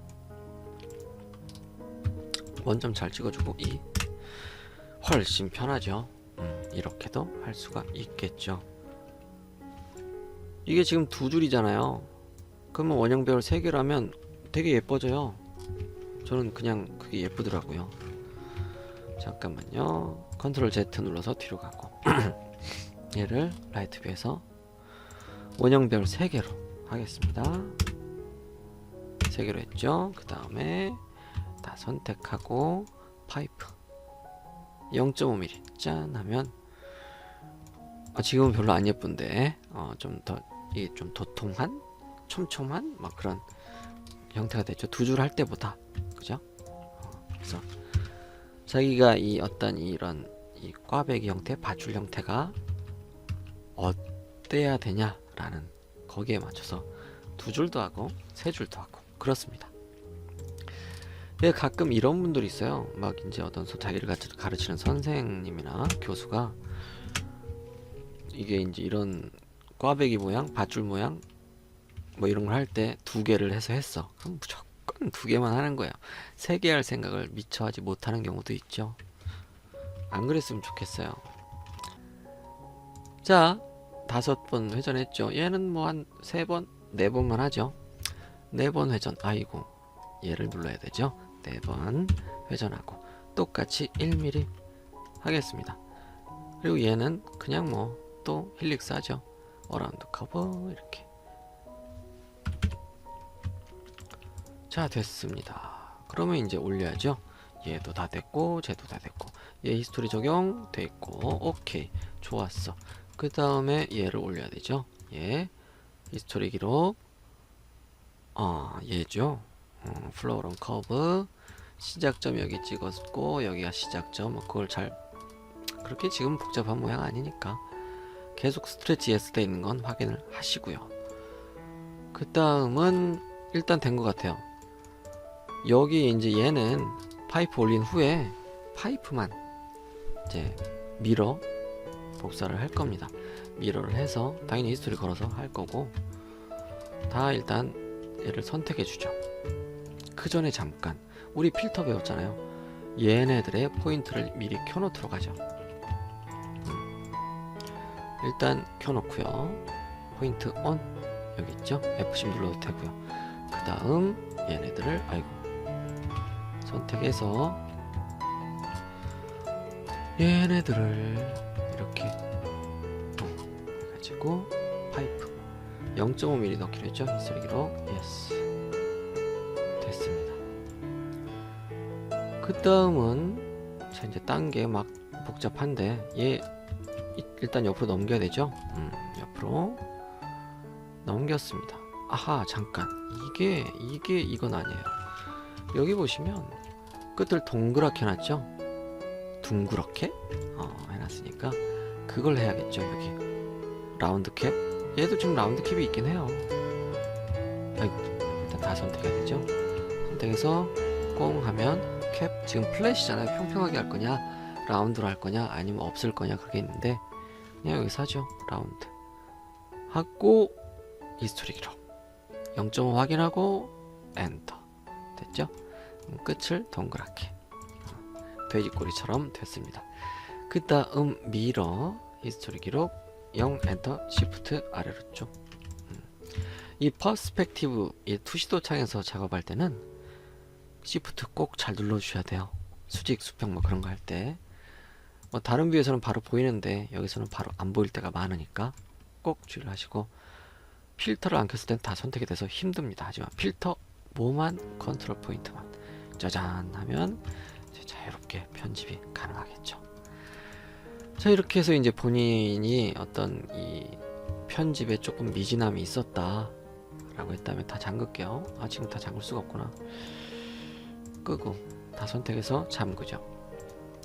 원점 잘 찍어주고 2 훨씬 편하죠. 이렇게도 할 수가 있겠죠. 이게 지금 두 줄이잖아요. 그러면 원형 배열 3개라면 되게 예뻐져요. 저는 그냥 그게 예쁘더라고요. 잠깐만요. 컨트롤 Z 눌러서 뒤로 가고 얘를 라이트 뷰에서 원형 배열 3개로 하겠습니다. 3개로 했죠. 그 다음에 다 선택하고 파이프 0.5mm 짠 하면 지금은 별로 안 예쁜데 좀 더 이게 좀 도톰한 촘촘한 막 그런 형태가 됐죠. 두 줄 할 때보다. 그죠? 그래서 자기가 이 어떤 이런 이 꽈배기 형태, 밧줄 형태가 어때야 되냐라는 거기에 맞춰서 두 줄도 하고 세 줄도 하고 그렇습니다. 예, 가끔 이런 분들이 있어요. 막 이제 어떤 자기를 가르치는 선생님이나 교수가 이게 이제 이런 꽈배기 모양, 밧줄 모양 뭐 이런 걸 할 때 2개를 해서 했어. 그럼 무조건 2개만 하는 거예요. 3개 할 생각을 미처 하지 못하는 경우도 있죠. 안 그랬으면 좋겠어요. 자, 5번 회전했죠. 얘는 뭐 한 3번, 4번만 하죠. 4번 회전. 아이고, 얘를 눌러야 되죠. 4번 회전하고 똑같이 1mm 하겠습니다. 그리고 얘는 그냥 뭐 또 힐릭스 하죠. 어라운드 커버 이렇게. 자, 됐습니다. 그러면 이제 올려야죠. 얘도 다 됐고 쟤도 다 됐고 얘 히스토리 적용 됐고 오케이 좋았어. 그 다음에 얘를 올려야 되죠. 얘 히스토리 기록 얘죠. 플로우런 커브 시작점 여기 찍었고 여기가 시작점 그걸 잘 그렇게 지금 복잡한 모양 아니니까 계속 스트레치 예스 돼 있는 건 확인을 하시고요. 그 다음은 일단 된 것 같아요. 여기 이제 얘는 파이프 올린 후에 파이프만 이제 미러 복사를 할 겁니다. 미러를 해서 당연히 히스토리 걸어서 할 거고 다 일단 얘를 선택해 주죠. 그 전에 잠깐 우리 필터 배웠잖아요. 얘네들의 포인트를 미리 켜놓도록 하죠. 일단 켜놓고요. 포인트 온 여기 있죠. F10 눌러도 되고요. 그 다음 얘네들을 선택해서 얘네들을 이렇게 해가지고 파이프 0.5mm 넣기로 했죠. 히스토리 기록 예스 됐습니다. 그 다음은 자 이제 딴 게 막 복잡한데 얘 일단 옆으로 넘겨야 되죠. 옆으로 넘겼습니다. 아하 잠깐 이게 이건 아니에요. 여기 보시면 끝을 동그랗게 해놨죠. 둥그렇게 해놨으니까 그걸 해야겠죠. 여기 라운드 캡 얘도 지금 라운드 캡이 있긴 해요. 아이고 일단 다 선택해야 되죠. 선택해서 꽁 하면 캡 지금 플랫이잖아요. 평평하게 할 거냐 라운드로 할 거냐 아니면 없을 거냐 그게 있는데 그냥 여기서 하죠. 라운드 하고 히스토리 기록 0.5 확인하고 엔터 됐죠? 끝을 동그랗게 돼지꼬리처럼 됐습니다. 그 다음 미러 히스토리 기록 0 엔터 시프트 아래로 쭉. 이 퍼스펙티브 이 투시도 창에서 작업할 때는 시프트 꼭 잘 눌러 주셔야 돼요. 수직 수평 뭐 그런 거 할 때 뭐 다른 뷰에서는 바로 보이는데 여기서는 바로 안 보일 때가 많으니까 꼭 주의를 하시고 필터를 안 켰을 땐 다 선택이 돼서 힘듭니다. 하지만 필터 뭐만 컨트롤 포인트만 짜잔 하면 이제 자유롭게 편집이 가능하겠죠. 자 이렇게 해서 이제 본인이 어떤 이 편집에 조금 미진함이 있었다 라고 했다면 다 잠글게요. 아, 지금 다 잠글 수가 없구나. 끄고 다 선택해서 잠그죠.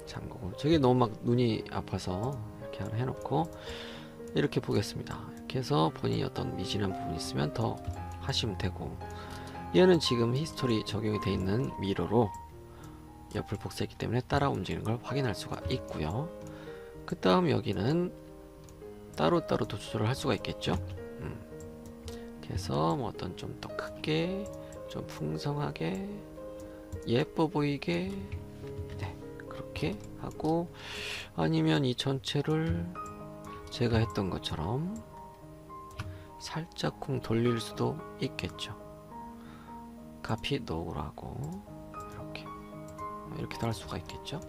잠그고, 저게 너무 막 눈이 아파서 이렇게 하나 해놓고 이렇게 보겠습니다. 이렇게 해서 본인이 어떤 미진한 부분이 있으면 더 하시면 되고, 얘는 지금 히스토리 적용이 되어 있는 미러로 옆을 복사했기 때문에 따라 움직이는 걸 확인할 수가 있고요. 그 다음 여기는 따로따로 또 조절을 할 수가 있겠죠. 그래서 뭐 어떤 좀 더 크게, 좀 풍성하게, 예뻐 보이게, 네, 그렇게 하고, 아니면 이 전체를 제가 했던 것처럼 살짝쿵 돌릴 수도 있겠죠. 카피 노우로 하고 이렇게도 할 수가 있겠죠.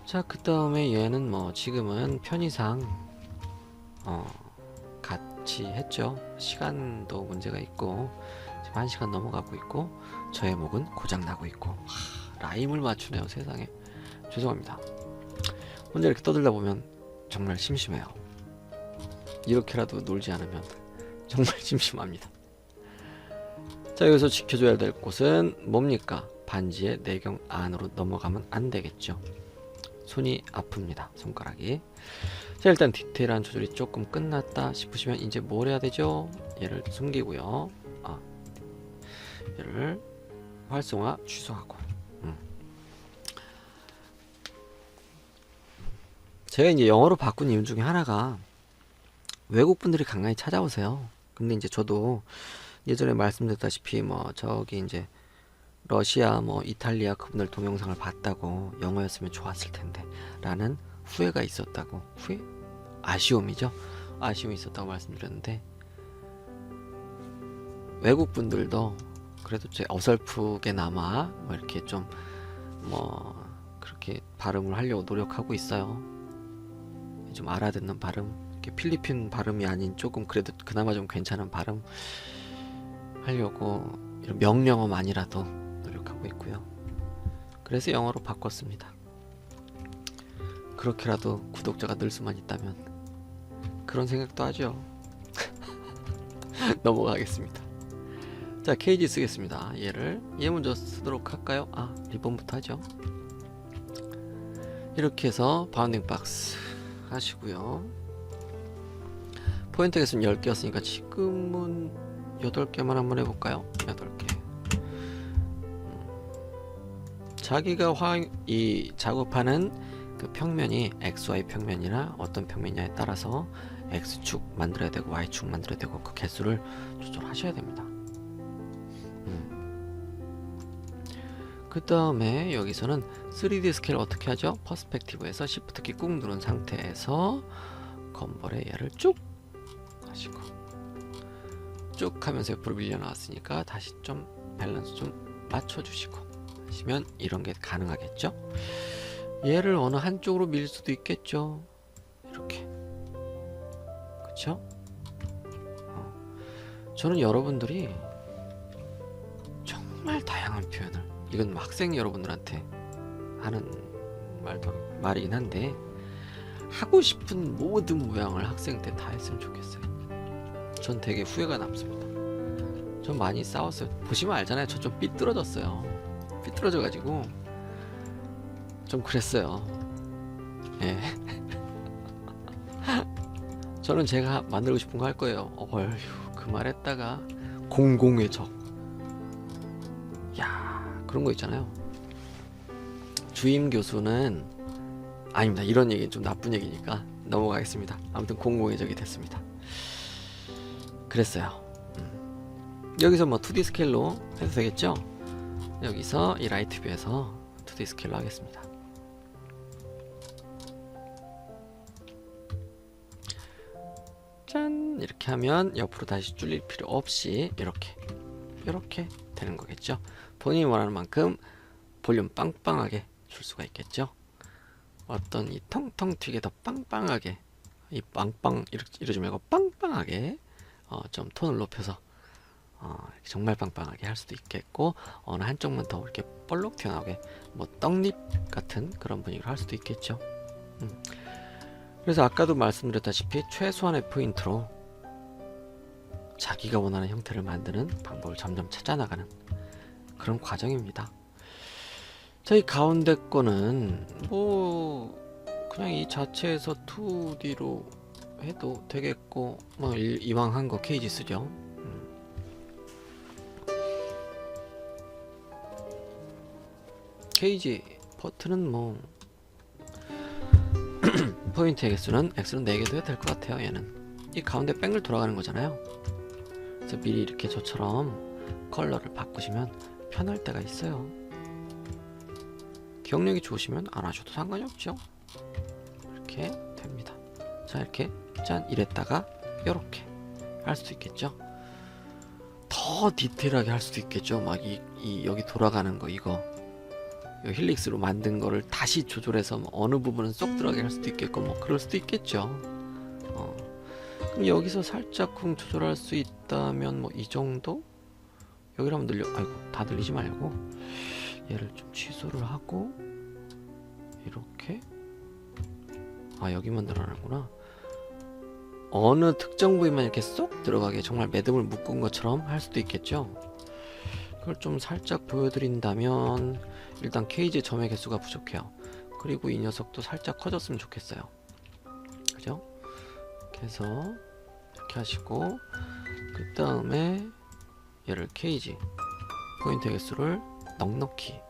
자, 그 다음에 얘는 뭐 지금은 편의상 같이 했죠. 시간도 문제가 있고 지금 1시간 넘어가고 있고 저의 목은 고장나고 있고, 라임을 맞추네요. 세상에, 죄송합니다. 혼자 이렇게 떠들다 보면 정말 심심해요. 이렇게라도 놀지 않으면 정말 심심합니다. 자, 여기서 지켜줘야 될 곳은 뭡니까? 반지의 내경 안으로 넘어가면 안 되겠죠. 손이 아픕니다. 손가락이. 자, 일단 디테일한 조절이 조금 끝났다 싶으시면 이제 뭘 해야 되죠? 얘를 숨기고요. 얘를 활성화 취소하고. 제가 이제 영어로 바꾼 이유 중에 하나가, 외국 분들이 간간히 찾아오세요. 근데 이제 저도 예전에 말씀드렸다시피 뭐 저기 이제 러시아 뭐 이탈리아 그분들 동영상을 봤다고 영어였으면 좋았을 텐데 라는 후회가 있었다고, 아쉬움이죠. 아쉬움이 있었다고 말씀드렸는데, 외국 분들도 그래도 제 어설프게나마 뭐 이렇게 좀 뭐 그렇게 발음을 하려고 노력하고 있어요. 좀 알아듣는 발음, 이렇게 필리핀 발음이 아닌 조금 그래도 그나마 좀 괜찮은 발음 하려고 이런 명령어만이라도 노력하고 있고요. 그래서 영어로 바꿨습니다. 그렇게라도 구독자가 늘 수만 있다면 그런 생각도 하죠. 넘어가겠습니다. 자, KG 쓰겠습니다. 얘 먼저 쓰도록 할까요? 리본부터 하죠. 이렇게 해서 바운딩 박스 하시고요. 포인트 개수는 10개였으니까 지금은 8개만 한번 해볼까요? 8개. 자기가 이 작업하는 그 평면이 XY 평면이나 어떤 평면이냐에 따라서 X축 만들어야 되고 Y축 만들어야 되고 그 개수를 조절하셔야 됩니다. 그 다음에 여기서는 3D 스케일 어떻게 하죠? 퍼스펙티브에서 Shift 키 꾹 누른 상태에서 건벌에 얘를 쭉 하시고, 쭉 하면서 옆으로 밀려 나왔으니까 다시 좀 밸런스 좀 맞춰주시고 하시면 이런 게 가능하겠죠. 얘를 어느 한쪽으로 밀 수도 있겠죠. 이렇게, 그쵸? 저는 여러분들이 정말 다양한 표현을, 이건 학생 여러분들한테 하는 말이긴 한데, 하고 싶은 모든 모양을 학생 때 다 했으면 좋겠어요. 전 되게 후회가 남습니다. 전 많이 싸웠어요. 보시면 알잖아요. 저 좀 삐뚤어졌어요. 삐뚤어져가지고 좀 그랬어요. 예. 저는 제가 만들고 싶은 거 할 거예요. 어휴, 그 말 했다가 공공의 적. 야, 그런 거 있잖아요. 주임 교수는 아닙니다. 이런 얘기는 좀 나쁜 얘기니까 넘어가겠습니다. 아무튼 공공의 적이 됐습니다. 그랬어요. 여기서 뭐 2D 스케일로 해도 되겠죠? 여기서 이 라이트 뷰에서 2D 스케일로 하겠습니다. 짠! 이렇게 하면 옆으로 다시 줄일 필요 없이 이렇게 되는 거겠죠. 본인이 원하는 만큼 볼륨 빵빵하게 줄 수가 있겠죠. 어떤 이 텅텅 튀게 더 빵빵하게, 이 빵빵 이러지 말고 빵빵하게 좀 톤을 높여서 이렇게 정말 빵빵하게 할 수도 있겠고, 어느 한쪽만 더 이렇게 볼록 튀어나오게 뭐 떡잎 같은 그런 분위기로 할 수도 있겠죠. 그래서 아까도 말씀드렸다시피 최소한의 포인트로 자기가 원하는 형태를 만드는 방법을 점점 찾아나가는 그런 과정입니다. 자, 이 가운데 거는 뭐 그냥 이 자체에서 2D로 해도 되겠고, 뭐 이왕 한 거 케이지 쓰죠. 케이지 버튼은 뭐 포인트의 개수는 X로 4개도 해도 될 것 같아요. 얘는 이 가운데 뺑글 돌아가는 거잖아요. 그래서 미리 이렇게 저처럼 컬러를 바꾸시면 편할 때가 있어요. 기억력이 좋으시면 안 하셔도 상관이 없죠. 이렇게 됩니다. 자, 이렇게 짠 이랬다가 이렇게 할 수도 있겠죠. 더 디테일하게 할 수도 있겠죠. 막 여기 돌아가는 거 이거 힐릭스로 만든 거를 다시 조절해서 뭐 어느 부분은 쏙 들어가게 할 수도 있겠고 뭐 그럴 수도 있겠죠. 그럼 여기서 살짝 쿵 조절할 수 있다면 뭐 이 정도? 여기를 한번 늘려, 아이고 다 늘리지 말고 얘를 좀 취소를 하고 이렇게, 아 여기만 늘어나구나. 어느 특정 부위만 이렇게 쏙 들어가게 정말 매듭을 묶은 것처럼 할 수도 있겠죠. 그걸 좀 살짝 보여드린다면 일단 케이지 점의 개수가 부족해요. 그리고 이 녀석도 살짝 커졌으면 좋겠어요. 그죠? 이렇게 해서 이렇게 하시고 그 다음에 얘를 케이지 포인트 개수를 넉넉히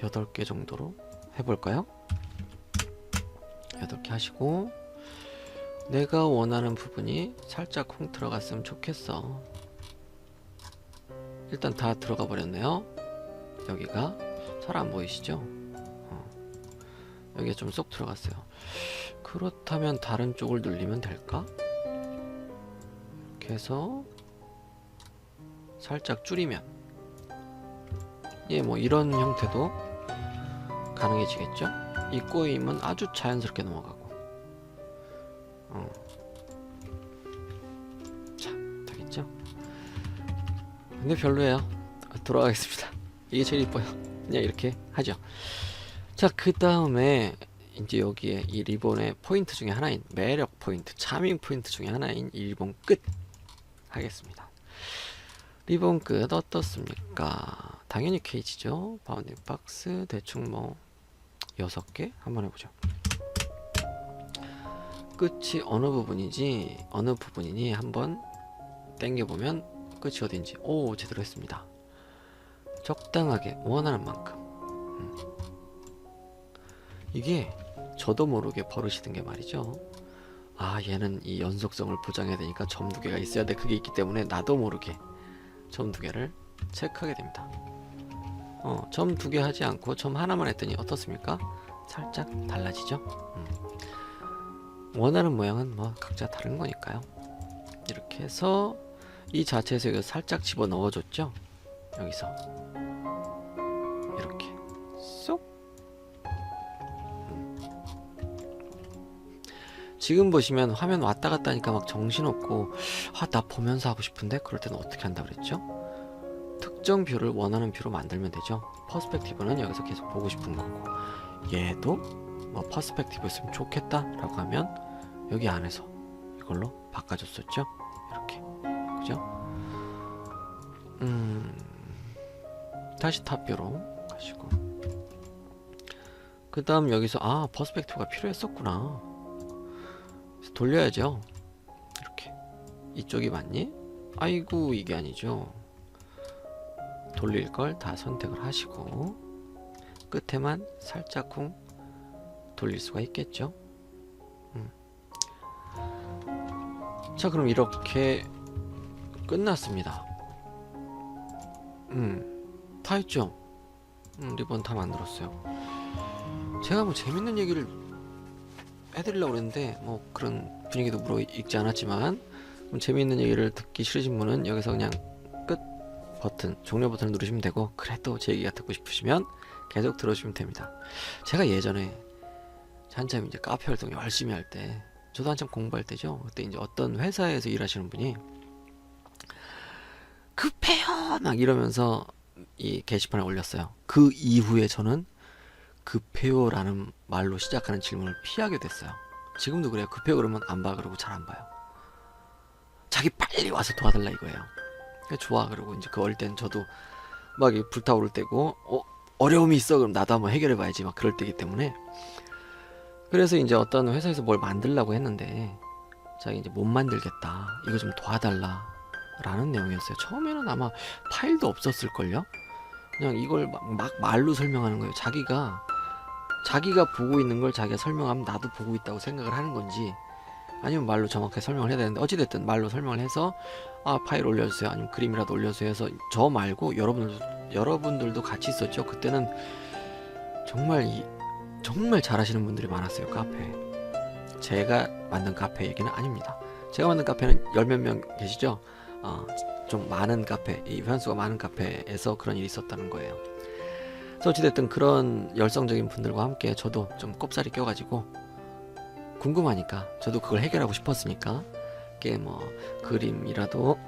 8개 정도로 해볼까요? 8개 하시고 내가 원하는 부분이 살짝 콩 들어갔으면 좋겠어. 일단 다 들어가 버렸네요. 여기가 잘 안 보이시죠? 여기가 좀 쏙 들어갔어요. 그렇다면 다른 쪽을 눌리면 될까? 이렇게 해서 살짝 줄이면 예, 뭐 이런 형태도 가능해지겠죠? 이 꼬임은 아주 자연스럽게 넘어가고 자, 되겠죠? 근데 별로예요. 돌아가겠습니다. 이게 제일 이뻐요. 그냥 이렇게 하죠. 자, 그 다음에 이제 여기에 이 리본의 포인트 중에 하나인 매력 포인트, 차밍 포인트 중에 하나인 이 리본 끝 하겠습니다. 리본 끝 어떻습니까? 당연히 케이지죠. 바운딩 박스 대충 뭐 6개 한번 해보죠. 끝이 어느 부분이지 어느 부분이니 한번 당겨보면 끝이 어딘지, 오 제대로 했습니다. 적당하게 원하는 만큼. 이게 저도 모르게 버릇이 든 게 말이죠. 아 얘는 이 연속성을 보장해야 되니까 점 2개가 있어야 돼. 그게 있기 때문에 나도 모르게 점 2개를 체크하게 됩니다. 점 2개 하지 않고 점 하나만 했더니 어떻습니까? 살짝 달라지죠. 원하는 모양은 뭐 각자 다른 거니까요. 이렇게 해서 이 자체에서 이거 살짝 집어 넣어줬죠. 여기서 이렇게 쏙. 지금 보시면 화면 왔다 갔다 하니까 막 정신없고 아 나 보면서 하고 싶은데 그럴 때는 어떻게 한다 그랬죠? 특정 뷰를 원하는 뷰로 만들면 되죠. 퍼스펙티브는 여기서 계속 보고 싶은 거고, 얘도 뭐 퍼스펙티브였으면 좋겠다 라고 하면 여기 안에서 이걸로 바꿔줬었죠. 이렇게 그죠? 다시 탑뷰로 가시고 그 다음 여기서 아 퍼스펙티브가 필요했었구나. 돌려야죠. 이렇게 이쪽이 맞니? 아이고 이게 아니죠. 돌릴 걸 다 선택을 하시고 끝에만 살짝쿵 돌릴 수가 있겠죠. 자 그럼 이렇게 끝났습니다. 다 했죠. 리본 다 만들었어요. 제가 뭐 재밌는 얘기를 해드리려고 그랬는데 뭐 그런 분위기도 무르익지 않았지만, 재미있는 얘기를 듣기 싫으신 분은 여기서 그냥 끝 버튼, 종료 버튼을 누르시면 되고, 그래도 제 얘기가 듣고 싶으시면 계속 들어주시면 됩니다. 제가 예전에 한참 이제 카페 활동 열심히 할 때, 저도 한참 공부할 때죠. 그때 이제 어떤 회사에서 일하시는 분이 급해요 막 이러면서 이 게시판에 올렸어요. 그 이후에 저는 급해요라는 말로 시작하는 질문을 피하게 됐어요. 지금도 그래요. 급해요 그러면 안 봐 그러고 잘 안 봐요. 자기 빨리 와서 도와달라 이거예요. 좋아 그러고 이제 그 어릴 때는 저도 막 불타오를 때고 어려움이 있어 그럼 나도 한번 해결해 봐야지 막 그럴 때이기 때문에. 그래서 이제 어떤 회사에서 뭘 만들려고 했는데 자기 이제 못 만들겠다 이거 좀 도와달라 라는 내용이었어요. 처음에는 아마 파일도 없었을걸요. 그냥 이걸 막 말로 설명하는 거예요. 자기가 보고 있는 걸 자기가 설명하면 나도 보고 있다고 생각을 하는 건지, 아니면 말로 정확하게 설명을 해야 되는데, 어찌됐든 말로 설명을 해서 파일 올려주세요 아니면 그림이라도 올려주세요 해서 저 말고 여러분들도 같이 있었죠. 그때는 정말 잘하시는 분들이 많았어요. 카페, 제가 만든 카페 얘기는 아닙니다. 제가 만든 카페는 열 몇 명 계시죠. 좀 많은 카페, 이 회원수가 많은 카페에서 그런 일이 있었다는 거예요. 그래서 어찌됐든 그런 열성적인 분들과 함께 저도 좀 꼽사리 껴가지고 궁금하니까 저도 그걸 해결하고 싶었으니까 이게 뭐 그림이라도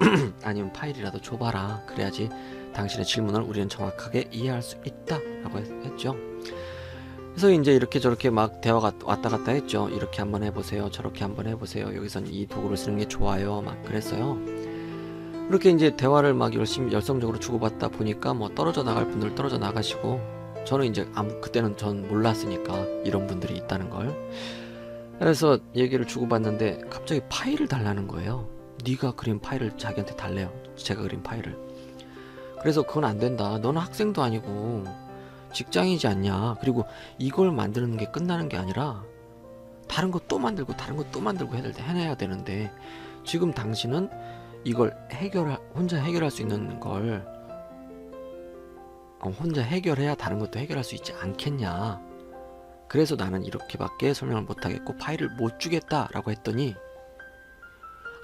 아니면 파일이라도 줘봐라, 그래야지 당신의 질문을 우리는 정확하게 이해할 수 있다 라고 했죠. 그래서 이제 이렇게 저렇게 막 대화가 왔다 갔다 했죠. 이렇게 한번 해보세요, 저렇게 한번 해보세요, 여기선 이 도구를 쓰는 게 좋아요 막 그랬어요. 그렇게 이제 대화를 막 열심히 열성적으로 주고받다 보니까 뭐 떨어져 나갈 분들 떨어져 나가시고, 저는 이제 그때는 전 몰랐으니까 이런 분들이 있다는 걸. 그래서 얘기를 주고받는데 갑자기 파일을 달라는 거예요. 네가 그린 파일을 자기한테 달래요. 제가 그린 파일을. 그래서 그건 안 된다, 너는 학생도 아니고 직장이지 않냐, 그리고 이걸 만드는 게 끝나는 게 아니라 다른 거 또 만들고 다른 거 또 만들고 해내야 되는데, 지금 당신은 이걸 혼자 해결할 수 있는 걸 혼자 해결해야 다른 것도 해결할 수 있지 않겠냐. 그래서 나는 이렇게밖에 설명을 못하겠고 파일을 못 주겠다 라고 했더니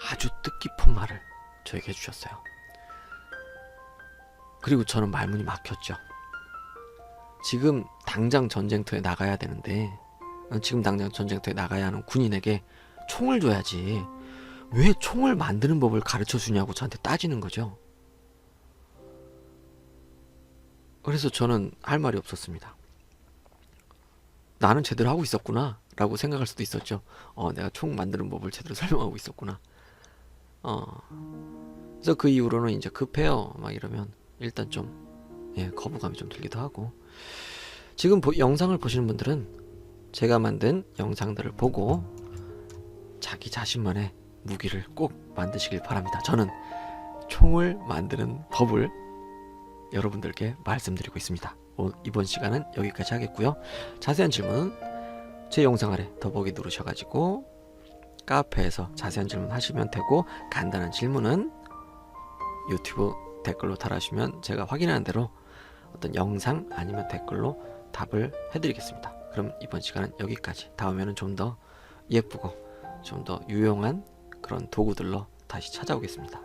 아주 뜻깊은 말을 저에게 해주셨어요. 그리고 저는 말문이 막혔죠. 지금 당장 전쟁터에 나가야 되는데, 지금 당장 전쟁터에 나가야 하는 군인에게 총을 줘야지 왜 총을 만드는 법을 가르쳐 주냐고 저한테 따지는 거죠. 그래서 저는 할 말이 없었습니다. 나는 제대로 하고 있었구나 라고 생각할 수도 있었죠. 내가 총 만드는 법을 제대로 설명하고 있었구나. 그래서 그 이후로는 이제 급해요 막 이러면 일단 좀 거부감이 좀 들기도 하고, 지금 영상을 보시는 분들은 제가 만든 영상들을 보고 자기 자신만의 무기를 꼭 만드시길 바랍니다. 저는 총을 만드는 법을 여러분들께 말씀드리고 있습니다. 이번 시간은 여기까지 하겠고요. 자세한 질문은 제 영상 아래 더보기 누르셔가지고 카페에서 자세한 질문 하시면 되고, 간단한 질문은 유튜브 댓글로 달아주시면 제가 확인하는 대로 어떤 영상 아니면 댓글로 답을 해드리겠습니다. 그럼 이번 시간은 여기까지. 다음에는 좀 더 예쁘고 좀 더 유용한 그런 도구들로 다시 찾아오겠습니다.